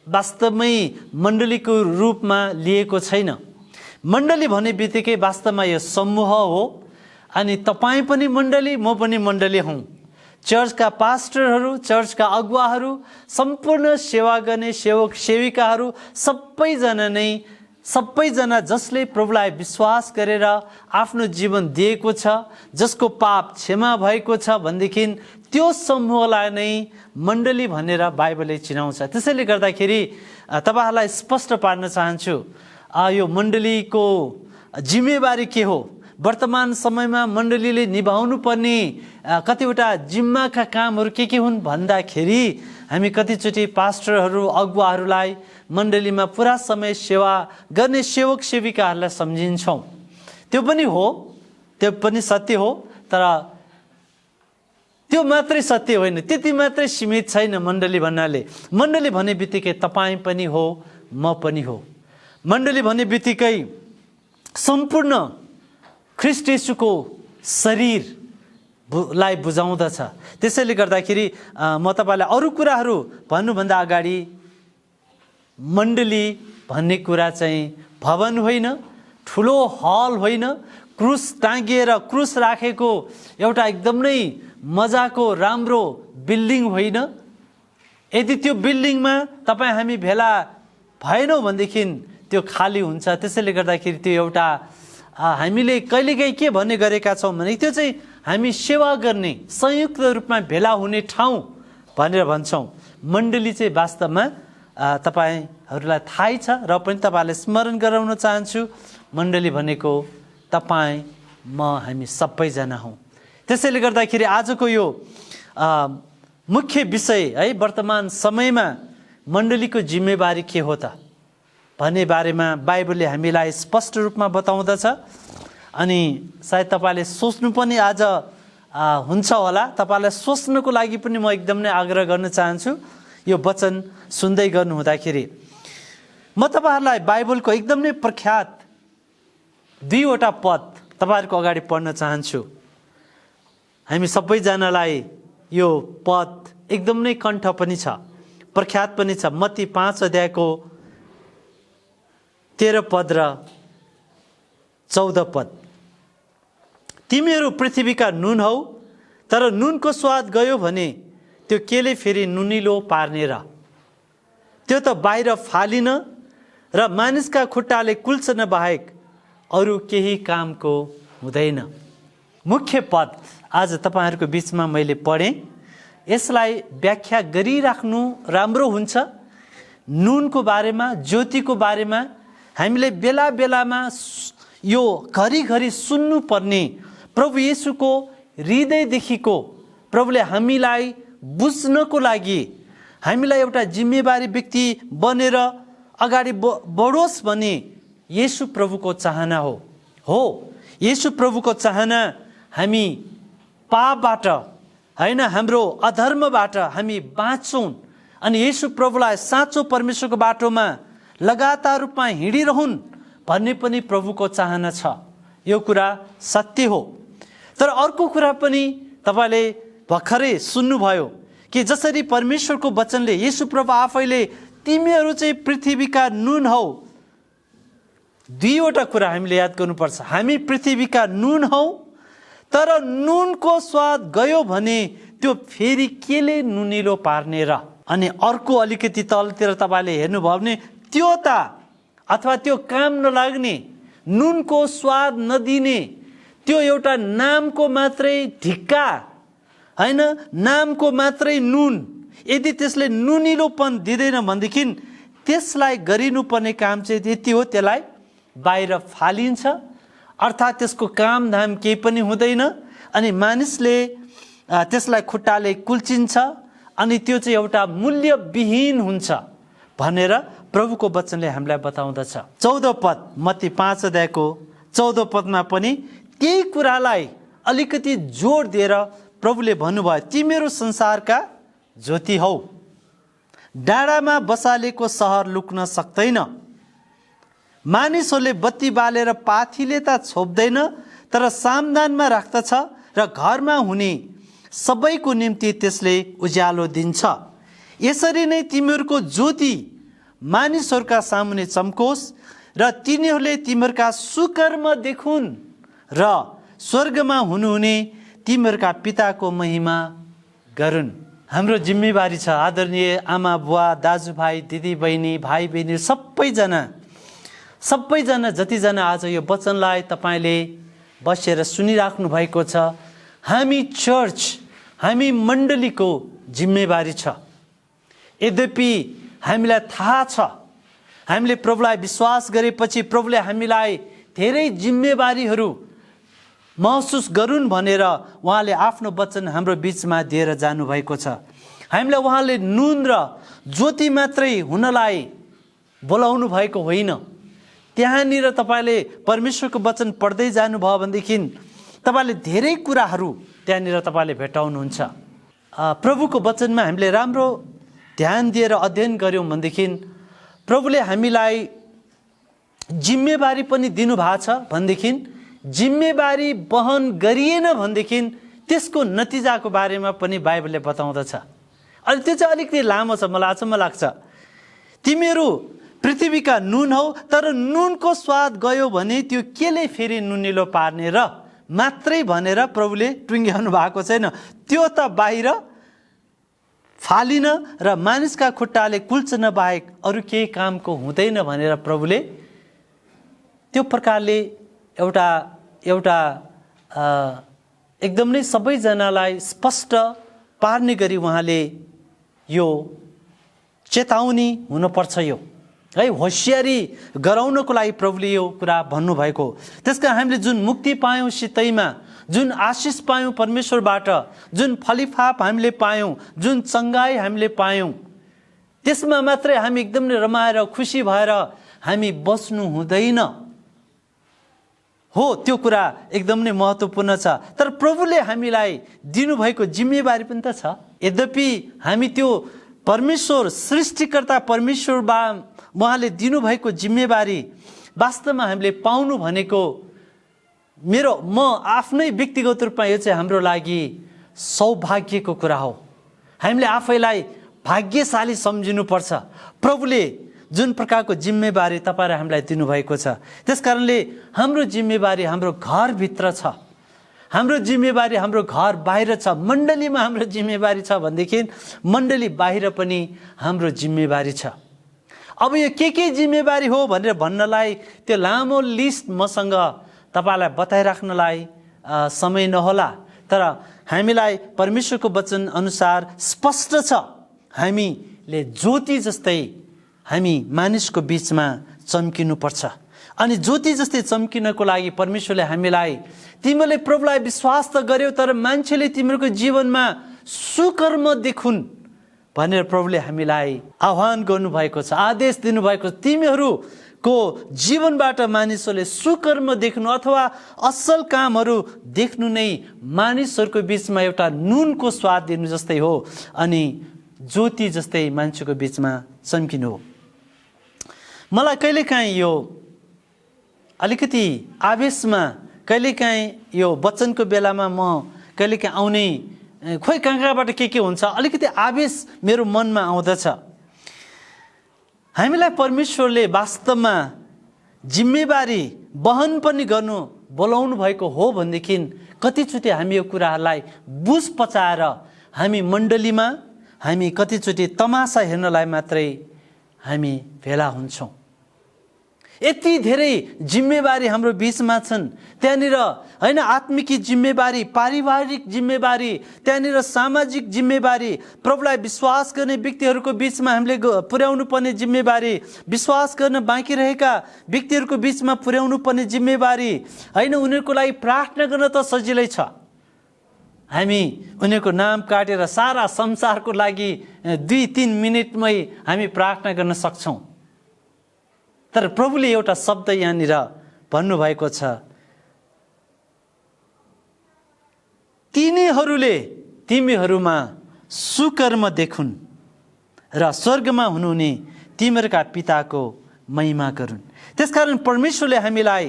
वास्तवमै मण्डलीको रूपमा लिएको छैन। मण्डली भन्ने बित्तिकै वास्तवमा यो समूह हो, अनि तपाईँ पनि मण्डली, म पनि मण्डली हौँ। चर्चका पास्टरहरू, चर्चका अगुवाहरू, सम्पूर्ण सेवा गर्ने सेवक सेविकाहरू सबैजना जसले प्रभुलाई विश्वास गरेर आफ्नो जीवन दिएको छ, जसको पाप क्षमा भएको छ भनेदेखि त्यो समूहलाई नै मण्डली भनेर बाइबलले चिनाउँछ। त्यसैले गर्दाखेरि तपाईँहरूलाई स्पष्ट पार्न चाहन्छु यो मण्डलीको जिम्मेवारी के हो। वर्तमान समयमा मण्डलीले निभाउनु पर्ने कतिवटा जिम्माका कामहरू के हुन् भन्दाखेरि हामी कतिचोटि पास्टरहरू, अगुवाहरूलाई मण्डलीमा पुरा समय सेवा गर्ने सेवक सेविकाहरूलाई सम्झिन्छौँ। त्यो पनि हो, त्यो पनि सत्य हो, तर त्यो मात्रै सत्य होइन, त्यति मात्रै सीमित छैन मण्डली भन्नाले। मण्डली भन्ने बित्तिकै तपाईँ पनि हो, म पनि हो। मण्डली भन्ने बित्तिकै सम्पूर्ण ख्रीष्ट येशूको शरीरलाई बुझाउँदछ। त्यसैले गर्दाखेरि म तपाईँलाई अरू कुराहरू भन्नुभन्दा अगाडि मण्डली भन्ने कुरा चाहिँ भवन होइन, ठुलो हल होइन, क्रुस टाँगिएर क्रुस राखेको एउटा एकदम नै मजाको राम्रो बिल्डिङ होइन। यदि त्यो बिल्डिङमा तपाईँ हामी भेला भएनौँ भनेदेखि त्यो खाली हुन्छ। त्यसैले गर्दाखेरि त्यो एउटा हामीले कहिलेकाहीँ के भन्ने गरेका छौँ भने त्यो चाहिँ हामी सेवा गर्ने संयुक्त रूपमा भेला हुने ठाउँ भनेर भन्छौँ। मण्डली चाहिँ वास्तवमा तपाईँहरूलाई थाहै छ, र पनि तपाईँहरूलाई स्मरण गराउन चाहन्छु, मण्डली भनेको तपाईँ, म, हामी सबैजना हौँ। त्यसैले गर्दाखेरि आजको यो मुख्य विषय है, वर्तमान समयमा मण्डलीको जिम्मेवारी के हो त भन्ने बारेमा बाइबलले हामीलाई स्पष्ट रूपमा बताउँदछ। अनि सायद तपाईँले सोच्नु पनि आज हुन्छ होला। तपाईँलाई सोच्नको लागि पनि म एकदम नै आग्रह गर्न चाहन्छु यो वचन सुन्दै गर्नु हुँदाखेरि। म तपाईँहरूलाई बाइबलको एकदम नै प्रख्यात 2वटा पद तपाईँहरूको अगाडि पढ्न चाहन्छु। हामी सबैजनालाई यो पद एकदम नै कण्ठ पनि छ, प्रख्यात पनि छ। मत्ती 5 अध्यायको 13 पद र 14 पद। तिमीहरू पृथ्वीका नुन हौ, तर नुनको स्वाद गयो भने त्यो केले फेरि नुनिलो पार्ने र? त्यो त बाहिर फालिन र मानिसका खुट्टाले कुल्चन बाहेक अरू केही कामको हुँदैन। मुख्य पद आज तपाईँहरूको बिचमा मैले पढेँ। यसलाई व्याख्या गरिराख्नु राम्रो हुन्छ। नुनको बारेमा, ज्योतिको बारेमा हामीले बेला बेलामा यो घरिघरि सुन्नुपर्ने, प्रभु येशूको हृदयदेखिको प्रभुले हामीलाई बुझ्नको लागि हामीलाई एउटा जिम्मेवारी व्यक्ति बनेर अगाडि बढोस् भन्ने येशू प्रभुको चाहना हो। येशू प्रभुको चाहना हामी पापबाट होइन, हाम्रो अधर्मबाट हामी बाँचौँ अनि येशू प्रभुलाई साँचो परमेश्वरको बाटोमा लगातार रूपमा हिँडिरहन् भन्ने पनि प्रभुको चाहना छ। यो कुरा सत्य हो। तर अर्को कुरा पनि तपाईँले भर्खरै सुन्नुभयो कि जसरी परमेश्वरको वचनले, येशू प्रभु आफैले तिमीहरू चाहिँ पृथ्वीका नुन हौ, 2वटा कुरा हामीले याद गर्नुपर्छ। हामी पृथ्वीका नुन हौ, तर नुनको स्वाद गयो भने त्यो फेरि केले नुनिलो पार्ने र? अनि अर्को अलिकति तलतिर तपाईँले हेर्नुभयो भने त्यो त अथवा त्यो काम नलाग्ने, नुनको स्वाद नदिने, त्यो एउटा नामको मात्रै ढिक्का होइन, नामको मात्रै नुन, यदि त्यसले नुनिलोपन दिँदैन भनेदेखि त्यसलाई गरिनुपर्ने काम चाहिँ यति हो, त्यसलाई बाहिर फालिन्छ, अर्थात् त्यसको कामधाम केही पनि हुँदैन अनि मानिसले त्यसलाई खुट्टाले कुल्चिन्छ अनि त्यो चाहिँ एउटा मूल्यविहीन हुन्छ भनेर प्रभुको वचनले हामीलाई बताउँदछ। 14 पद, मत्ती 5 अध्यायको 14 पदमा पनि त्यही कुरालाई अलिकति जोड दिएर प्रभुले भन्नुभयो, तिमीहरू संसारका ज्योति हौ। डाँडामा बसालेको सहर लुक्न सक्दैन। मानिसहरूले बत्ती बालेर पाथीले त छोप्दैन, तर सामदानमा राख्दछ र घरमा हुने सबैको निम्ति त्यसले उज्यालो दिन्छ। यसरी नै तिमीहरूको ज्योति मानिसहरूका सामुने चम्कोस् र तिनीहरूले तिमीहरूका सुकर्म देखुन् र स्वर्गमा हुनुहुने तिमीहरूका पिताको महिमा गरून्। हाम्रो जिम्मेवारी छ आदरणीय आमा बुवा, दाजुभाइ, दिदी बहिनी, भाइ बहिनी सबैजना जतिजना आज यो वचनलाई तपाईँले बसेर सुनिराख्नु भएको छ, हामी चर्च, हामी मण्डलीको जिम्मेवारी छ। यद्यपि हामीलाई थाहा छ, हामीले प्रभुलाई विश्वास गरेपछि प्रभुले हामीलाई धेरै जिम्मेवारीहरू महसुस गरून् भनेर उहाँले आफ्नो वचन हाम्रो बिचमा दिएर जानुभएको छ। हामीलाई उहाँले नुन र ज्योति मात्रै हुनलाई बोलाउनु भएको होइन। त्यहाँनिर तपाईँले परमेश्वरको वचन पढ्दै जानुभयो भनेदेखि तपाईँले धेरै कुराहरू त्यहाँनिर तपाईँले भेटाउनुहुन्छ। प्रभुको वचनमा हामीले राम्रो ध्यान दिएर अध्ययन गऱ्यौँ भनेदेखि प्रभुले हामीलाई जिम्मेवारी पनि दिनुभएको छ भनेदेखि जिम्मेवारी वहन गरिएन भनेदेखि त्यसको नतिजाको बारेमा पनि बाइबलले बताउँदछ। अनि त्यो चाहिँ अलिकति लामो छ, मलाई अचम्म लाग्छ। तिमीहरू पृथ्वीका नुन हौ, तर नुनको स्वाद गयो भने त्यो केले फेरि नुनिलो पार्ने र मात्रै भनेर प्रभुले टुङ्ग्याउनु भएको छैन। त्यो त बाहिर फालिन र मानिसका खुट्टाले कुल्चन बाहेक अरू केही कामको हुँदैन भनेर प्रभुले त्यो प्रकारले एउटा एकदम नै सबैजनालाई स्पष्ट पार्ने गरी उहाँले यो चेतावनी हुनुपर्छ, यो है होसियारी गराउनको लागि प्रभुले यो कुरा भन्नुभएको। त्यसकारण हामीले जुन मुक्ति पायौँ सितैमा, जुन आशिष पायौँ परमेश्वरबाट, जुन फलिफाप हामीले पायौँ, जुन चङ्गाई हामीले पायौँ, त्यसमा मात्रै हामी एकदम नै रमाएर खुसी भएर हामी बस्नु हुँदैन। हो, त्यो कुरा एकदम नै महत्त्वपूर्ण छ। तर प्रभुले हामीलाई दिनुभएको जिम्मेवारी पनि त छ। यद्यपि हामी त्यो परमेश्वर, सृष्टिकर्ता परमेश्वर उहाँले दिनुभएको जिम्मेवारी वास्तवमा हामीले पाउनु भनेको म आफ्नै व्यक्तिगत रूपमा यो चाहिँ हाम्रो लागि सौभाग्यको कुरा हो। हामीले आफैलाई भाग्यशाली सम्झिनुपर्छ। प्रभुले जुन प्रकारको जिम्मेवारी तपाईँ र हामीलाई दिनुभएको छ, त्यस कारणले हाम्रो जिम्मेवारी हाम्रो घरभित्र छ, हाम्रो जिम्मेवारी हाम्रो घर बाहिर छ। मण्डलीमा हाम्रो जिम्मेवारी छ भनेदेखि मण्डली बाहिर पनि हाम्रो जिम्मेवारी छ। अब यो के जिम्मेवारी हो भनेर भन्नलाई त्यो लामो लिस्ट मसँग तपाईँलाई बताइराख्नलाई समय नहोला। तर हामीलाई परमेश्वरको वचन अनुसार स्पष्ट छ, हामीले ज्योति जस्तै हामी मानिसको बीचमा चम्किनुपर्छ। अनि ज्योति जस्तै चम्किनको लागि परमेश्वरले हामीलाई, तिमीले प्रभुलाई विश्वास त गर्यौ तर मान्छेले तिमीहरूको जीवनमा सुकर्म देखुन् भनेर प्रभुले हामीलाई आह्वान गर्नुभएको छ, आदेश दिनुभएको छ। तिमीहरूको जीवनबाट मानिसहरूले सुकर्म देख्नु अथवा असल कामहरू देख्नु नै मानिसहरूको बीचमा एउटा नुनको स्वाद दिनु जस्तै हो अनि ज्योति जस्तै मान्छेको बीचमा चम्किनु हो। मलाई कहिलेकाहीँ यो अलिकति आवेशमा, कहिलेकाहीँ यो वचनको बेलामा म कहिलेकाहीँ आउने खोइ कहाँबाट के हुन्छ, अलिकति आवेश मेरो मनमा आउँदछ। हामीलाई परमेश्वरले वास्तवमा जिम्मेवारी वहन पनि गर्नु बोलाउनु भएको हो भनेदेखि कतिचोटि हामी यो कुराहरूलाई बुझ पचाएर हामी मण्डलीमा हामी कतिचोटि तमासा हेर्नलाई मात्रै हामी भेला हुन्छौँ। यति धेरै जिम्मेवारी हाम्रो बीचमा छन्। त्यहाँनिर होइन, आत्मिक जिम्मेवारी, पारिवारिक जिम्मेवारी, त्यहाँनिर सामाजिक जिम्मेवारी, प्रभुलाई विश्वास गर्ने व्यक्तिहरूको बीचमा हामीले पुर्याउनु पर्ने जिम्मेवारी, विश्वास गर्न बाँकी रहेका व्यक्तिहरूको बीचमा पुर्याउनु पर्ने जिम्मेवारी, होइन उनीहरूको लागि प्रार्थना गर्न त सजिलै छ। हामी उनीहरूको नाम काटेर सारा संसारको लागि 2-3 मिनटमै हामी प्रार्थना गर्न सक्छौँ। तर प्रभुले एउटा शब्द यहाँनिर भन्नुभएको छ, तिनीहरूले तिमीहरूमा सुकर्म देखुन् र स्वर्गमा हुनुहुने तिमीहरूका पिताको महिमा गरून्। त्यसकारण परमेश्वरले हामीलाई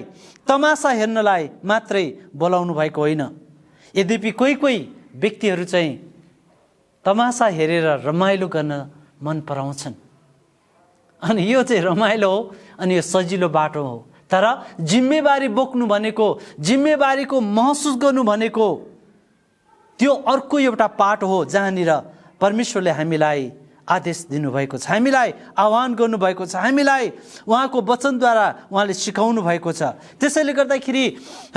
तमासा हेर्नलाई मात्रै बोलाउनु भएको होइन। यद्यपि कोही व्यक्तिहरू चाहिँ तमासा हेरेर रमाइलो गर्न मन पराउँछन् अनि यो चाहिँ रमाइलो हो अनि यो सजिलो बाटो हो। तर जिम्मेवारी बोक्नु भनेको, जिम्मेवारीको महसुस गर्नु भनेको त्यो अर्को एउटा पाटो हो जहाँनिर परमेश्वरले हामीलाई आदेश दिनुभएको छ, हामीलाई आह्वान गर्नुभएको छ, हामीलाई उहाँको वचनद्वारा उहाँले सिकाउनु भएको छ। त्यसैले गर्दाखेरि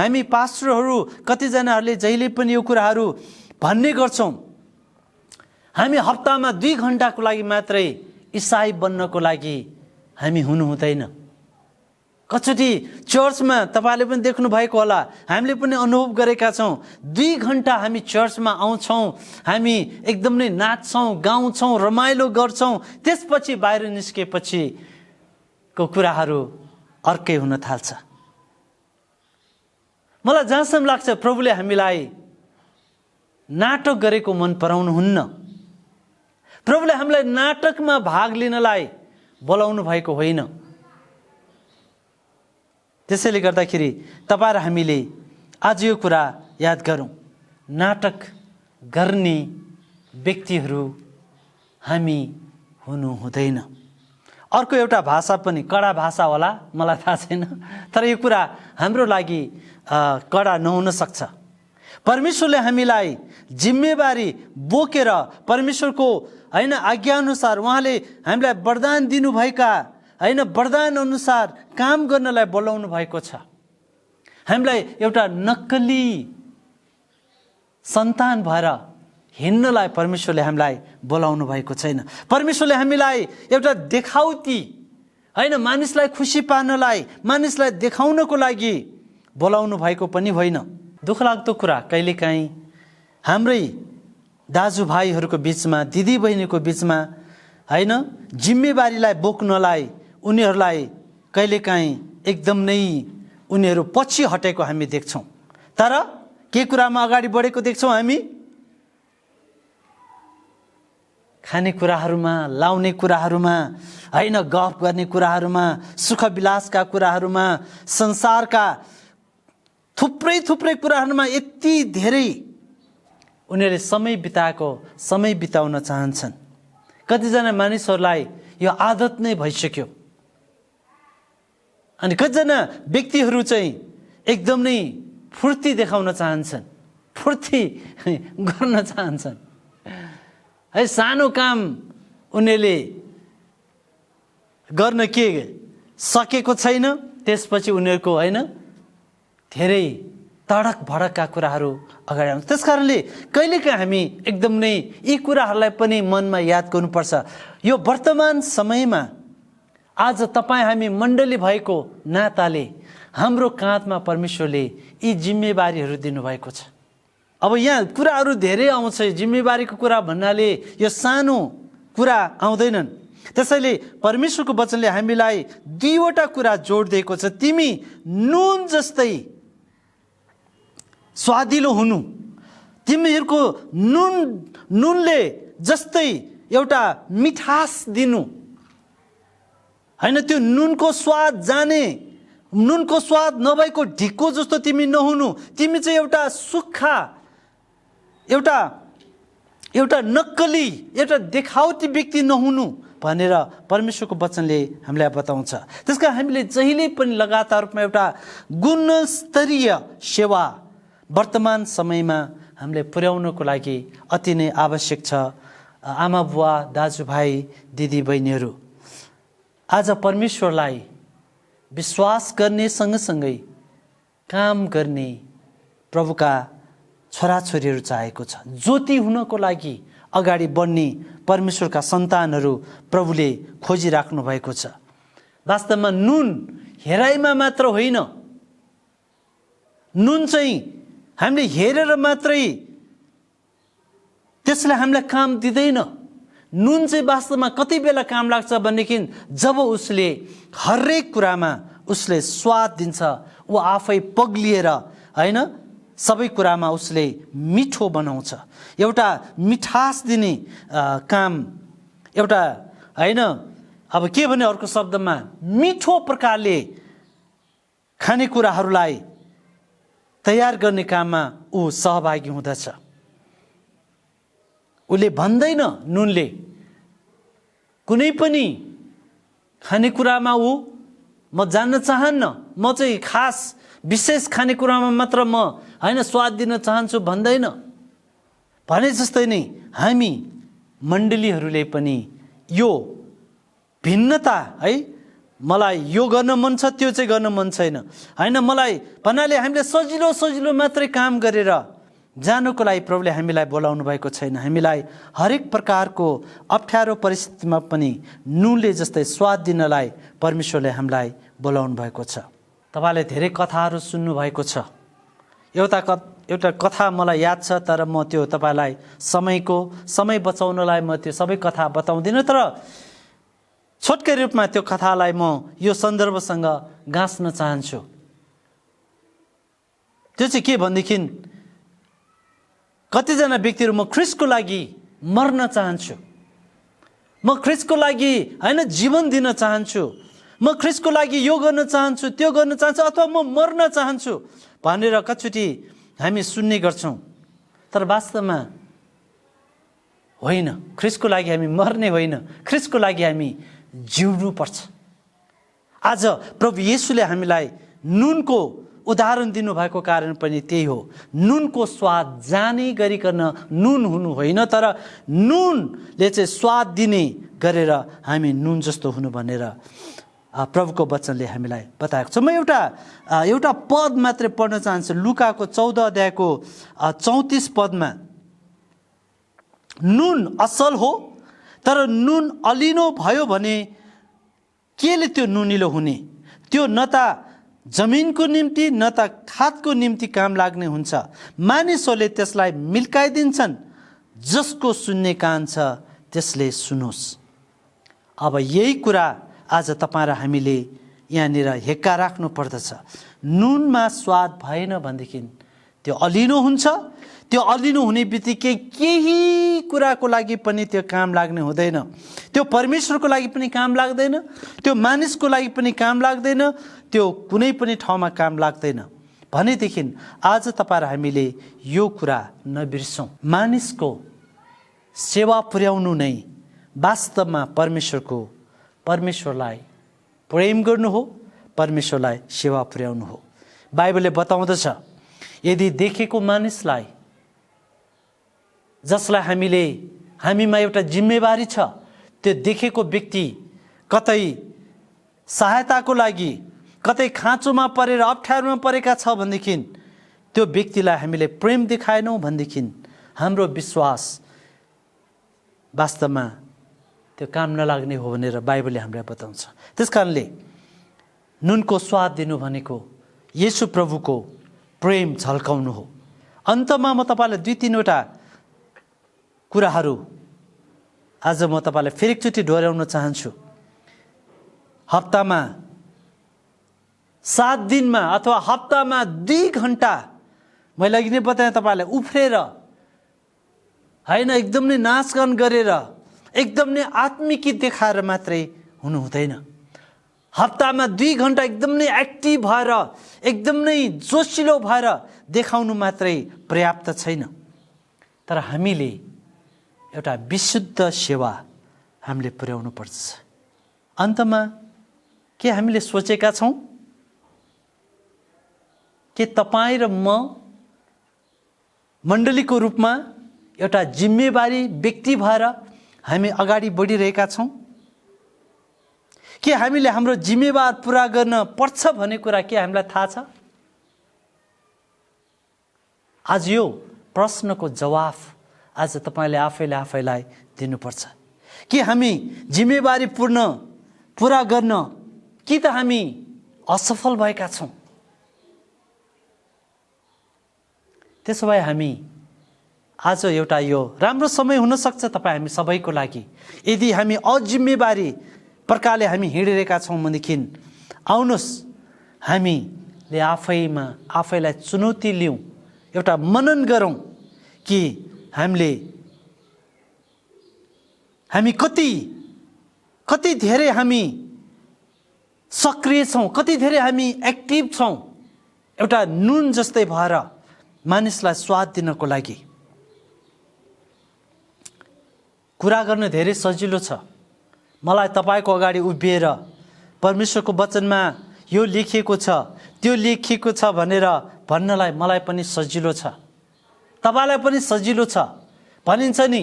हामी पास्टरहरू कतिजनाहरूले जहिले पनि यो कुराहरू भन्ने गर्छौँ, हामी हप्तामा 2 घन्टाको लागि मात्रै इसाई बन्नको लागि हामी हुनु हुँदैन। कतिचोटि चर्चमा तपाईँले पनि देख्नु भएको होला, हामीले पनि अनुभव गरेका छौँ, 2 घन्टा हामी चर्चमा आउँछौँ, हामी एकदम नै नाच्छौँ, गाउँछौँ, रमाइलो गर्छौँ, त्यसपछि बाहिर निस्केपछिको कुराहरू अर्कै हुन थाल्छ। मलाई जहाँसम्म लाग्छ प्रभुले हामीलाई नाटक गरेको मन पराउनुहुन्न। प्रभुले हामीलाई नाटकमा भाग लिनलाई बोलाउनु भएको होइन। त्यसैले गर्दाखेरि तपाईँ र हामीले आज यो कुरा याद गरौँ, नाटक गर्ने व्यक्तिहरू हामी हुनु हुँदैन। अर्को एउटा भाषा पनि कडा भाषा होला, मलाई थाहा छैन, तर यो कुरा हाम्रो लागि कडा नहुन सक्छ। परमेश्वरले हामीलाई जिम्मेवारी बोकेर परमेश्वरको होइन आज्ञाअनुसार उहाँले हामीलाई वरदान दिनुभएका होइन वरदान अनुसार काम गर्नलाई बोलाउनु भएको छ। हामीलाई एउटा नक्कली सन्तान भएर हिँड्नलाई परमेश्वरले हामीलाई बोलाउनु भएको छैन। परमेश्वरले हामीलाई एउटा देखाउती होइन मानिसलाई खुसी पार्नलाई, मानिसलाई देखाउनको लागि बोलाउनु भएको पनि होइन। दुःखलाग्दो कुरा कहिलेकाहीँ हाम्रै दाजुभाइहरूको बिचमा, दिदीबहिनीको बिचमा होइन जिम्मेवारीलाई बोक्नलाई उनीहरूलाई कहिलेकाहीँ एकदम नै उनीहरू पछि हटेको हामी देख्छौँ। तर के कुरामा अगाडि बढेको देख्छौँ हामी? खानेकुराहरूमा, लाउने कुराहरूमा, होइन, गफ गर्ने कुराहरूमा, सुखविलासका कुराहरूमा, संसारका थुप्रै थुप्रै कुराहरूमा यति धेरै उनीहरूले समय बिताउन चाहन्छन्। कतिजना मानिसहरूलाई यो आदत नै भइसक्यो। अनि कतिजना व्यक्तिहरू चाहिँ एकदम नै फुर्ती देखाउन चाहन्छन्, फुर्ती गर्न चाहन्छन्। है, सानो काम उनीहरूले गर्न के सकेको छैन, त्यसपछि उनीहरूको, होइन, धेरै तडक भडकका कुराहरू अगाडि आउँछ। त्यस कारणले कहिलेकाहीँ हामी एकदम नै यी कुराहरूलाई पनि मनमा याद गर्नुपर्छ। यो वर्तमान समयमा आज तपाईँ हामी मण्डली भएको नाताले हाम्रो काँधमा परमेश्वरले यी जिम्मेवारीहरू दिनुभएको छ। अब यहाँ कुराहरू धेरै आउँछ। जिम्मेवारीको कुरा भन्नाले यो सानो कुरा आउँदैनन्। त्यसैले परमेश्वरको वचनले हामीलाई दुईवटा कुरा जोड दिएको छ। तिमी नुन जस्तै स्वादिलो हुनु, तिमीहरूको नुनले जस्तै एउटा मिठास दिनु, होइन, त्यो नुनको स्वाद जाने, नुनको स्वाद नभएको ढिक्को जस्तो तिमी नहुनु। तिमी चाहिँ एउटा सुक्खा, एउटा नक्कली, एउटा देखावटी व्यक्ति नहुनु भनेर परमेश्वरको वचनले हामीलाई बताउँछ। त्यसकारण हामीले जहिले पनि लगातार रूपमा एउटा गुणस्तरीय सेवा वर्तमान समयमा हामीले पुर्याउनको लागि अति नै आवश्यक छ। आमा बुवा, दाजुभाइ, दिदीबहिनीहरू, आज परमेश्वरलाई विश्वास गर्ने सँगसँगै काम गर्ने प्रभुका छोराछोरीहरू चाहेको छ। ज्योति हुनको लागि अगाडि बढ्ने परमेश्वरका सन्तानहरू प्रभुले खोजिराख्नु भएको छ। वास्तवमा नुन हेराइमा मात्र होइन, नुन चाहिँ हामीले हेरेर मात्रै त्यसले हामीलाई काम दिँदैन। नुन चाहिँ वास्तवमा कति बेला काम लाग्छ भनेदेखि जब उसले हरेक कुरामा उसले स्वाद दिन्छ, ऊ आफै पग्लिएर, होइन, सबै कुरामा उसले मिठो बनाउँछ। एउटा मिठास दिने काम, एउटा, होइन, अब के भने अर्को शब्दमा मिठो प्रकारले खानेकुराहरूलाई तयार गर्ने काममा ऊ सहभागी हुँदछ। उसले भन्दैन, नुनले कुनै पनि खानेकुरामा ऊ म जान्न चाहन्न, म चाहिँ खास विशेष खानेकुरामा मात्र म, होइन, स्वाद दिन चाहन्छु भन्दैन। भने जस्तै नै हामी मण्डलीहरूले पनि यो भिन्नता, है, मलाई यो गर्न मन छ, त्यो चाहिँ गर्न मन छैन, होइन, मलाई भन्नाले हामीले सजिलो मात्रै काम गरेर जानुको लागि प्रभुले हामीलाई बोलाउनु भएको छैन। हामीलाई हरेक प्रकारको अप्ठ्यारो परिस्थितिमा पनि नुनले जस्तै स्वाद दिनलाई परमेश्वरले हामीलाई बोलाउनु भएको छ। तपाईँले धेरै कथाहरू सुन्नुभएको छ। एउटा कथा मलाई याद छ, तर म त्यो तपाईँलाई समय बचाउनलाई म त्यो सबै कथा बताउँदिनँ। तर छोटकै रूपमा त्यो कथालाई म यो सन्दर्भसँग गाँच्न चाहन्छु। त्यो चाहिँ के भनेदेखि कतिजना व्यक्तिहरू म ख्रिस्टको लागि मर्न चाहन्छु, म ख्रिस्टको लागि, होइन, जीवन दिन चाहन्छु, म ख्रिस्टको लागि यो गर्न चाहन्छु, त्यो गर्न चाहन्छु, अथवा म मर्न चाहन्छु भनेर कतिचोटि हामी सुन्ने गर्छौँ। तर वास्तवमा होइन, ख्रिस्टको लागि हामी मर्ने होइन, ख्रिस्टको लागि हामी जिउनु पर्छ। आज प्रभु येशूले हामीलाई नुनको उदाहरण दिनुभएको कारण पनि त्यही हो। नुनको स्वाद जाने गरिकन नुन हुनु होइन, तर नुनले चाहिँ स्वाद दिने गरेर हामी नुन जस्तो हुनु भनेर प्रभुको वचनले हामीलाई बताएको छ। म एउटा पद मात्रै पढ्न चाहन्छु। लुकाको 14 अध्यायको 34 पदमा, नुन असल हो, तर नुन अलिनो भयो भने केले त्यो नुनिलो हुने? त्यो न त जमिनको निम्ति न त खातको निम्ति काम लाग्ने हुन्छ। मानिसहरूले त्यसलाई मिल्काइदिन्छन्। जसको सुन्ने कान छ त्यसले सुनोस्। अब यही कुरा आज तपाईँ र हामीले यहाँनिर हेक्का राख्नु पर्दछ। नुनमा स्वाद भएन भनेदेखि त्यो अलिनो हुन्छ। त्यो अलिनो हुने बित्तिकै केही कुराको लागि पनि त्यो काम लाग्ने हुँदैन। त्यो परमेश्वरको लागि पनि काम लाग्दैन, त्यो मानिसको लागि पनि काम लाग्दैन, त्यो कुनै पनि ठाउँमा काम लाग्दैन। भनेदेखि आज तपाईँ र हामीले यो कुरा नबिर्सौँ। मानिसको सेवा पुर्याउनु नै वास्तवमा परमेश्वरलाई प्रेम गर्नु हो, परमेश्वरलाई सेवा पुर्याउनु हो। बाइबलले बताउँदछ, यदि देखेको मानिसलाई, जसलाई हामीमा एउटा जिम्मेवारी छ, त्यो देखेको व्यक्ति कतै सहायताको लागि, कतै खाँचोमा परेर अप्ठ्यारोमा परेका छ भनेदेखि त्यो व्यक्तिलाई हामीले प्रेम देखाएनौँ भनेदेखि हाम्रो विश्वास वास्तवमा त्यो काम नलाग्ने हो भनेर बाइबलले हामीलाई बताउँछ। त्यसकारणले नुनको स्वाद दिनु भनेको येशू प्रभुको प्रेम झल्काउनु हो। अन्तमा म तपाईँलाई 2-3वटा कुराहरू आज म तपाईँलाई फेरि एकचोटि दोहोऱ्याउन चाहन्छु। हप्तामा 7 दिनमा अथवा हप्तामा 2 घन्टा, मैले अघि नै बताएँ तपाईँलाई, उफ्रेर होइन, एकदम नै नाचगान गरेर, एकदम नै आत्मिकी देखाएर मात्रै हुनु हुँदैन। हप्तामा 2 घन्टा एकदम नै एक्टिभ भएर, एकदम नै जोसिलो भएर देखाउनु मात्रै पर्याप्त छैन। तर हामीले एउटा विशुद्ध सेवा हामीले पुर्याउनु पर्छ। अन्तमा के हामीले सोचेका छौँ के तपाईँ र म मण्डलीको रूपमा एउटा जिम्मेवारी व्यक्ति भएर हामी अगाडि बढिरहेका छौँ? के हामीले हाम्रो जिम्मेवार पुरा गर्न पर्छ भन्ने कुरा के हामीलाई थाहा छ? आज यो प्रश्नको जवाफ आज तपाईले आफैलाई दिनुपर्छ। कि हामी जिम्मेवारी पुरा गर्न कि त हामी असफल भएका छौँ? त्यसो भए हामी आज एउटा यो राम्रो समय हुन सक्छ तपाईँ हामी सबैको लागि। यदि हामी अजिम्मेवारी प्रकारले हामी हिँडिरहेका छौँ भनेदेखि आउनुहोस् हामीले आफैलाई चुनौती लिउँ, एउटा मनन गरौँ कि हामी कति धेरै हामी सक्रिय छौँ, कति धेरै हामी एक्टिभ छौँ, एउटा नुन जस्तै भएर मानिसलाई स्वाद दिनको लागि। कुरा गर्न धेरै सजिलो छ। मलाई तपाईको अगाडि उभिएर परमेश्वरको वचनमा यो लेखिएको छ, त्यो लेखिएको छ भनेर भन्नलाई मलाई पनि सजिलो छ, तपाईलाई पनि सजिलो छ। भनिन्छ नि,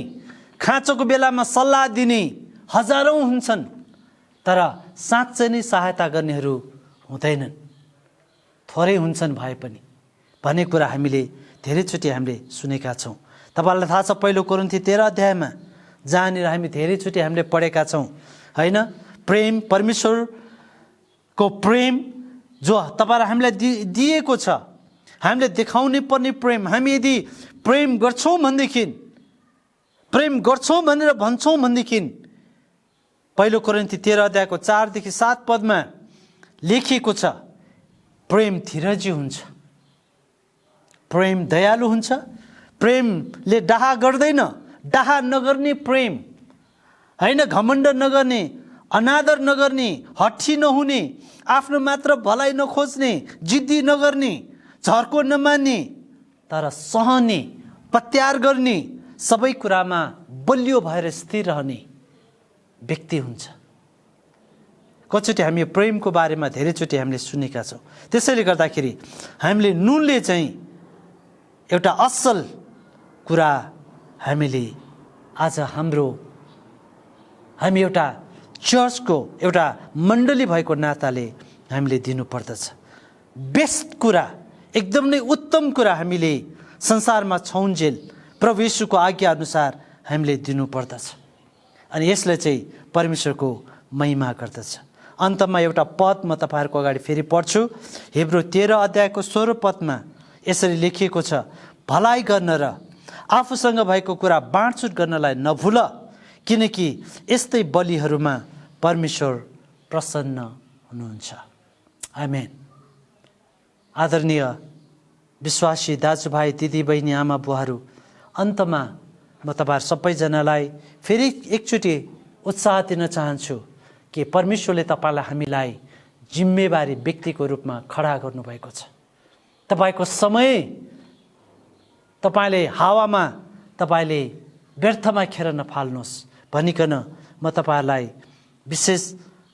खाँचोको बेलामा सल्लाह दिने हजारौं हुन्छन्, तर साँच्चै नै सहायता गर्नेहरू हुँदैनन्, थोरै हुन्छन् भए पनि भन्ने कुरा हामीले धेरैचोटि हामीले सुनेका छौँ। तपाईलाई थाहा छ, पहिलो कोरिन्थी 13 अध्यायमा जहाँनिर हामी धेरैचोटि हामीले पढेका छौँ हैन, प्रेम, परमेश्वरको प्रेम जो तपाईलाई हामीलाई दिएको छ, हामीले देखाउनै पर्ने प्रेम। हामी यदि प्रेम गर्छौँ भनेर भन्छौँ भनेदेखि पहिलो कोरिन्थी 13 अध्यायको 4 देखि 7 पदमा लेखिएको छ, प्रेम धीरजी हुन्छ, प्रेम दयालु हुन्छ, प्रेमले डाहा गर्दैन, डाहा नगर्ने प्रेम हैन, घमण्ड नगर्ने, अनादर नगर्ने, हठी नहुने, आफ्नो मात्र भलाइ नखोज्ने, जिद्दी नगर्ने, झर्को नमान्ने, तर सहने, पत्यार गर्ने, सबै कुरामा बलियो भएर स्थिर रहने व्यक्ति हुन्छ। कतिचोटि हामी प्रेमको बारेमा धेरैचोटि हामीले सुनेका छौँ। त्यसैले गर्दाखेरि हामीले नुनले चाहिँ एउटा असल कुरा हामीले आज हामी एउटा चर्चको एउटा मण्डली भएको नाताले हामीले दिनुपर्दछ। बेस्ट कुरा, एकदम नै उत्तम कुरा हामीले संसारमा छौन्जेल प्रभु येशूको आज्ञा अनुसार हामीले दिनुपर्दछ। अनि यसले चाहिँ परमेश्वरको महिमा गर्दछ। अन्तमा एउटा पद म तपाईहरुको अगाडि फेरि पढ्छु। हिब्रू 13 अध्यायको 16 पदमा यसरी लेखिएको छ, भलाइ गर्न र आफूसँग भएको कुरा बाँडचुट गर्नलाई नभुल, किनकि यस्तै बलिहरूमा परमेश्वर प्रसन्न हुनुहुन्छ। आमेन। आदरणीय विश्वासी दाजुभाइ दिदीबहिनी आमा बुवाहरू, अन्तमा म तपाईँहरू सबैजनालाई फेरि एकचोटि उत्साह दिन चाहन्छु कि परमेश्वरले तपाईँलाई हामीलाई जिम्मेवारी व्यक्तिको रूपमा खडा गर्नुभएको छ। तपाईँको समय तपाईँले हावामा तपाईँले व्यर्थमा खेर नफाल्नुहोस् भनिकन म तपाईँहरूलाई विशेष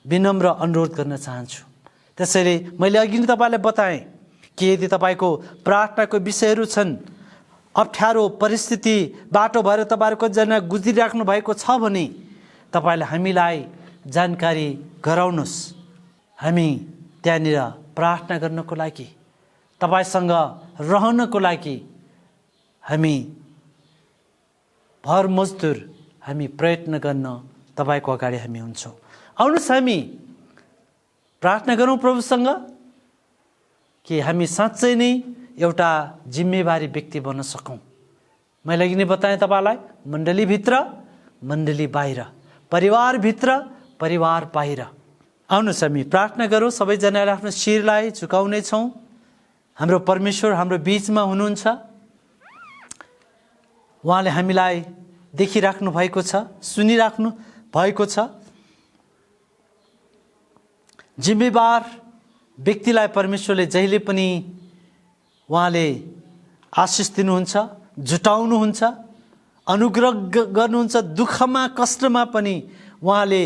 विनम्र अनुरोध गर्न चाहन्छु। त्यसैले मैले अघि नै तपाईँलाई बताएँ कि यदि तपाईँको प्रार्थनाको विषयहरू छन्, अप्ठ्यारो परिस्थिति बाटो भएर तपाईँहरू कतिजना गुज्रिराख्नु भएको छ भने तपाईँले हामीलाई जानकारी गराउनुहोस्। हामी त्यहाँनिर प्रार्थना गर्नको लागि, तपाईँसँग रहनको लागि हामी भर मजदुर हामी प्रयत्न गर्न तपाईँको अगाडि हामी हुन्छौँ। आउनुहोस् हामी प्रार्थना गरौँ प्रभुसँग कि हामी साँच्चै नै एउटा जिम्मेवारी व्यक्ति बन्न सकौँ। मैले अघि नै बताएँ तपाईँलाई, मण्डलीभित्र मण्डली बाहिर, परिवारभित्र परिवार बाहिर। आउनुहोस् हामी प्रार्थना गरौँ। सबैजनाले आफ्नो शिरलाई झुकाउनेछौँ। हाम्रो परमेश्वर हाम्रो बीचमा हुनुहुन्छ। उहाँले हामीलाई देखिराख्नु भएको छ, सुनिराख्नु भएको छ। जिम्मेवार व्यक्तिलाई परमेश्वरले जहिले पनि उहाँले आशिष दिनुहुन्छ, जुटाउनुहुन्छ, अनुग्रह गर्नुहुन्छ। दुःखमा कष्टमा पनि उहाँले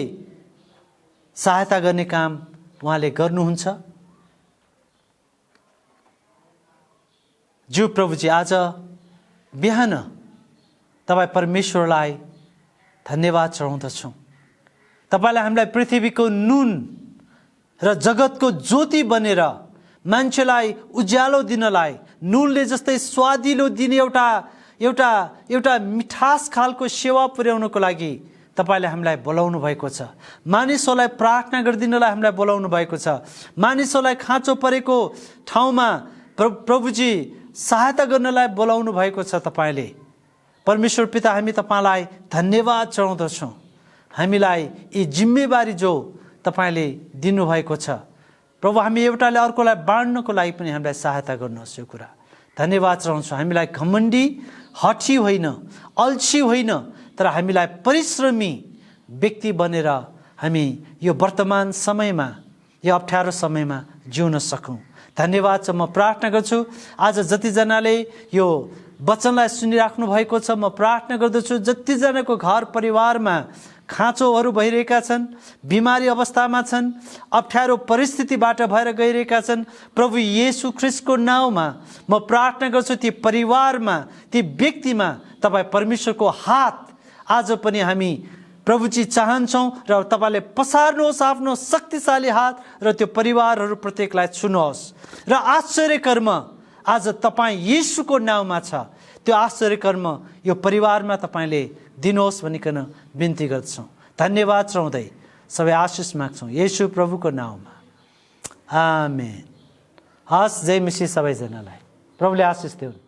सहायता गर्ने काम उहाँले गर्नुहुन्छ। ज्यू प्रभुजी, आज बिहान तपाईँ परमेश्वरलाई धन्यवाद चढाउँदछौँ। तपाईँले हामीलाई पृथ्वीको नुन र जगतको ज्योति बनेर मान्छेलाई उज्यालो दिनलाई, नुनले जस्तै स्वादिलो दिने एउटा मिठास खालको सेवा पुर्याउनको लागि तपाईँले हामीलाई बोलाउनु भएको छ। मानिसहरूलाई प्रार्थना गरिदिनलाई हामीलाई बोलाउनु भएको छ। मानिसहरूलाई खाँचो परेको ठाउँमा प्रभुजी सहायता गर्नलाई बोलाउनु भएको छ। तपाईँले परमेश्वर पिता, हामी तपाईँलाई धन्यवाद चढाउँदछौँ। हामीलाई यी जिम्मेवारी जो तपाईँले दिनुभएको छ प्रभु, हामी एउटाले अर्कोलाई बाँड्नको लागि पनि हामीलाई सहायता गर्नुहोस्। यो कुरा धन्यवाद चढाउँछौँ। हामीलाई घमण्डी, हठी होइन, अल्छी होइन, तर हामीलाई परिश्रमी व्यक्ति बनेर हामी यो वर्तमान समयमा, यो अप्ठ्यारो समयमा जिउन सकौँ। धन्यवाद छ। म प्रार्थना गर्छु आज जतिजनाले यो वचनलाई सुनिराख्नु भएको छ, म प्रार्थना गर्दछु जतिजनाको घर परिवारमा खाँचोहरू भइरहेका छन्, बिमारी अवस्थामा छन्, अप्ठ्यारो परिस्थितिबाट भएर गइरहेका छन्, प्रभु येशू ख्रिस्टको नाउँमा म प्रार्थना गर्छु ती परिवारमा, ती व्यक्तिमा तपाईँ परमेश्वरको हात आज पनि हामी प्रभुजी चाहन्छौँ र तपाईँले पसार्नुहोस् आफ्नो शक्तिशाली हात र त्यो परिवारहरू प्रत्येकलाई छुनुहोस् र आश्चर्य कर्म आज तपाईँ येशूको नाउँमा छ, त्यो आश्चर्य कर्म यो परिवारमा तपाईँले दिनुहोस् भनिकन बिन्ती गर्छौँ। धन्यवाद चढाउँदै सबै आशिष माग्छौँ येशू प्रभुको नाउँमा, आमेन। हस्, जय मसीह सबैजनालाई। प्रभुले आशिष दिउन्।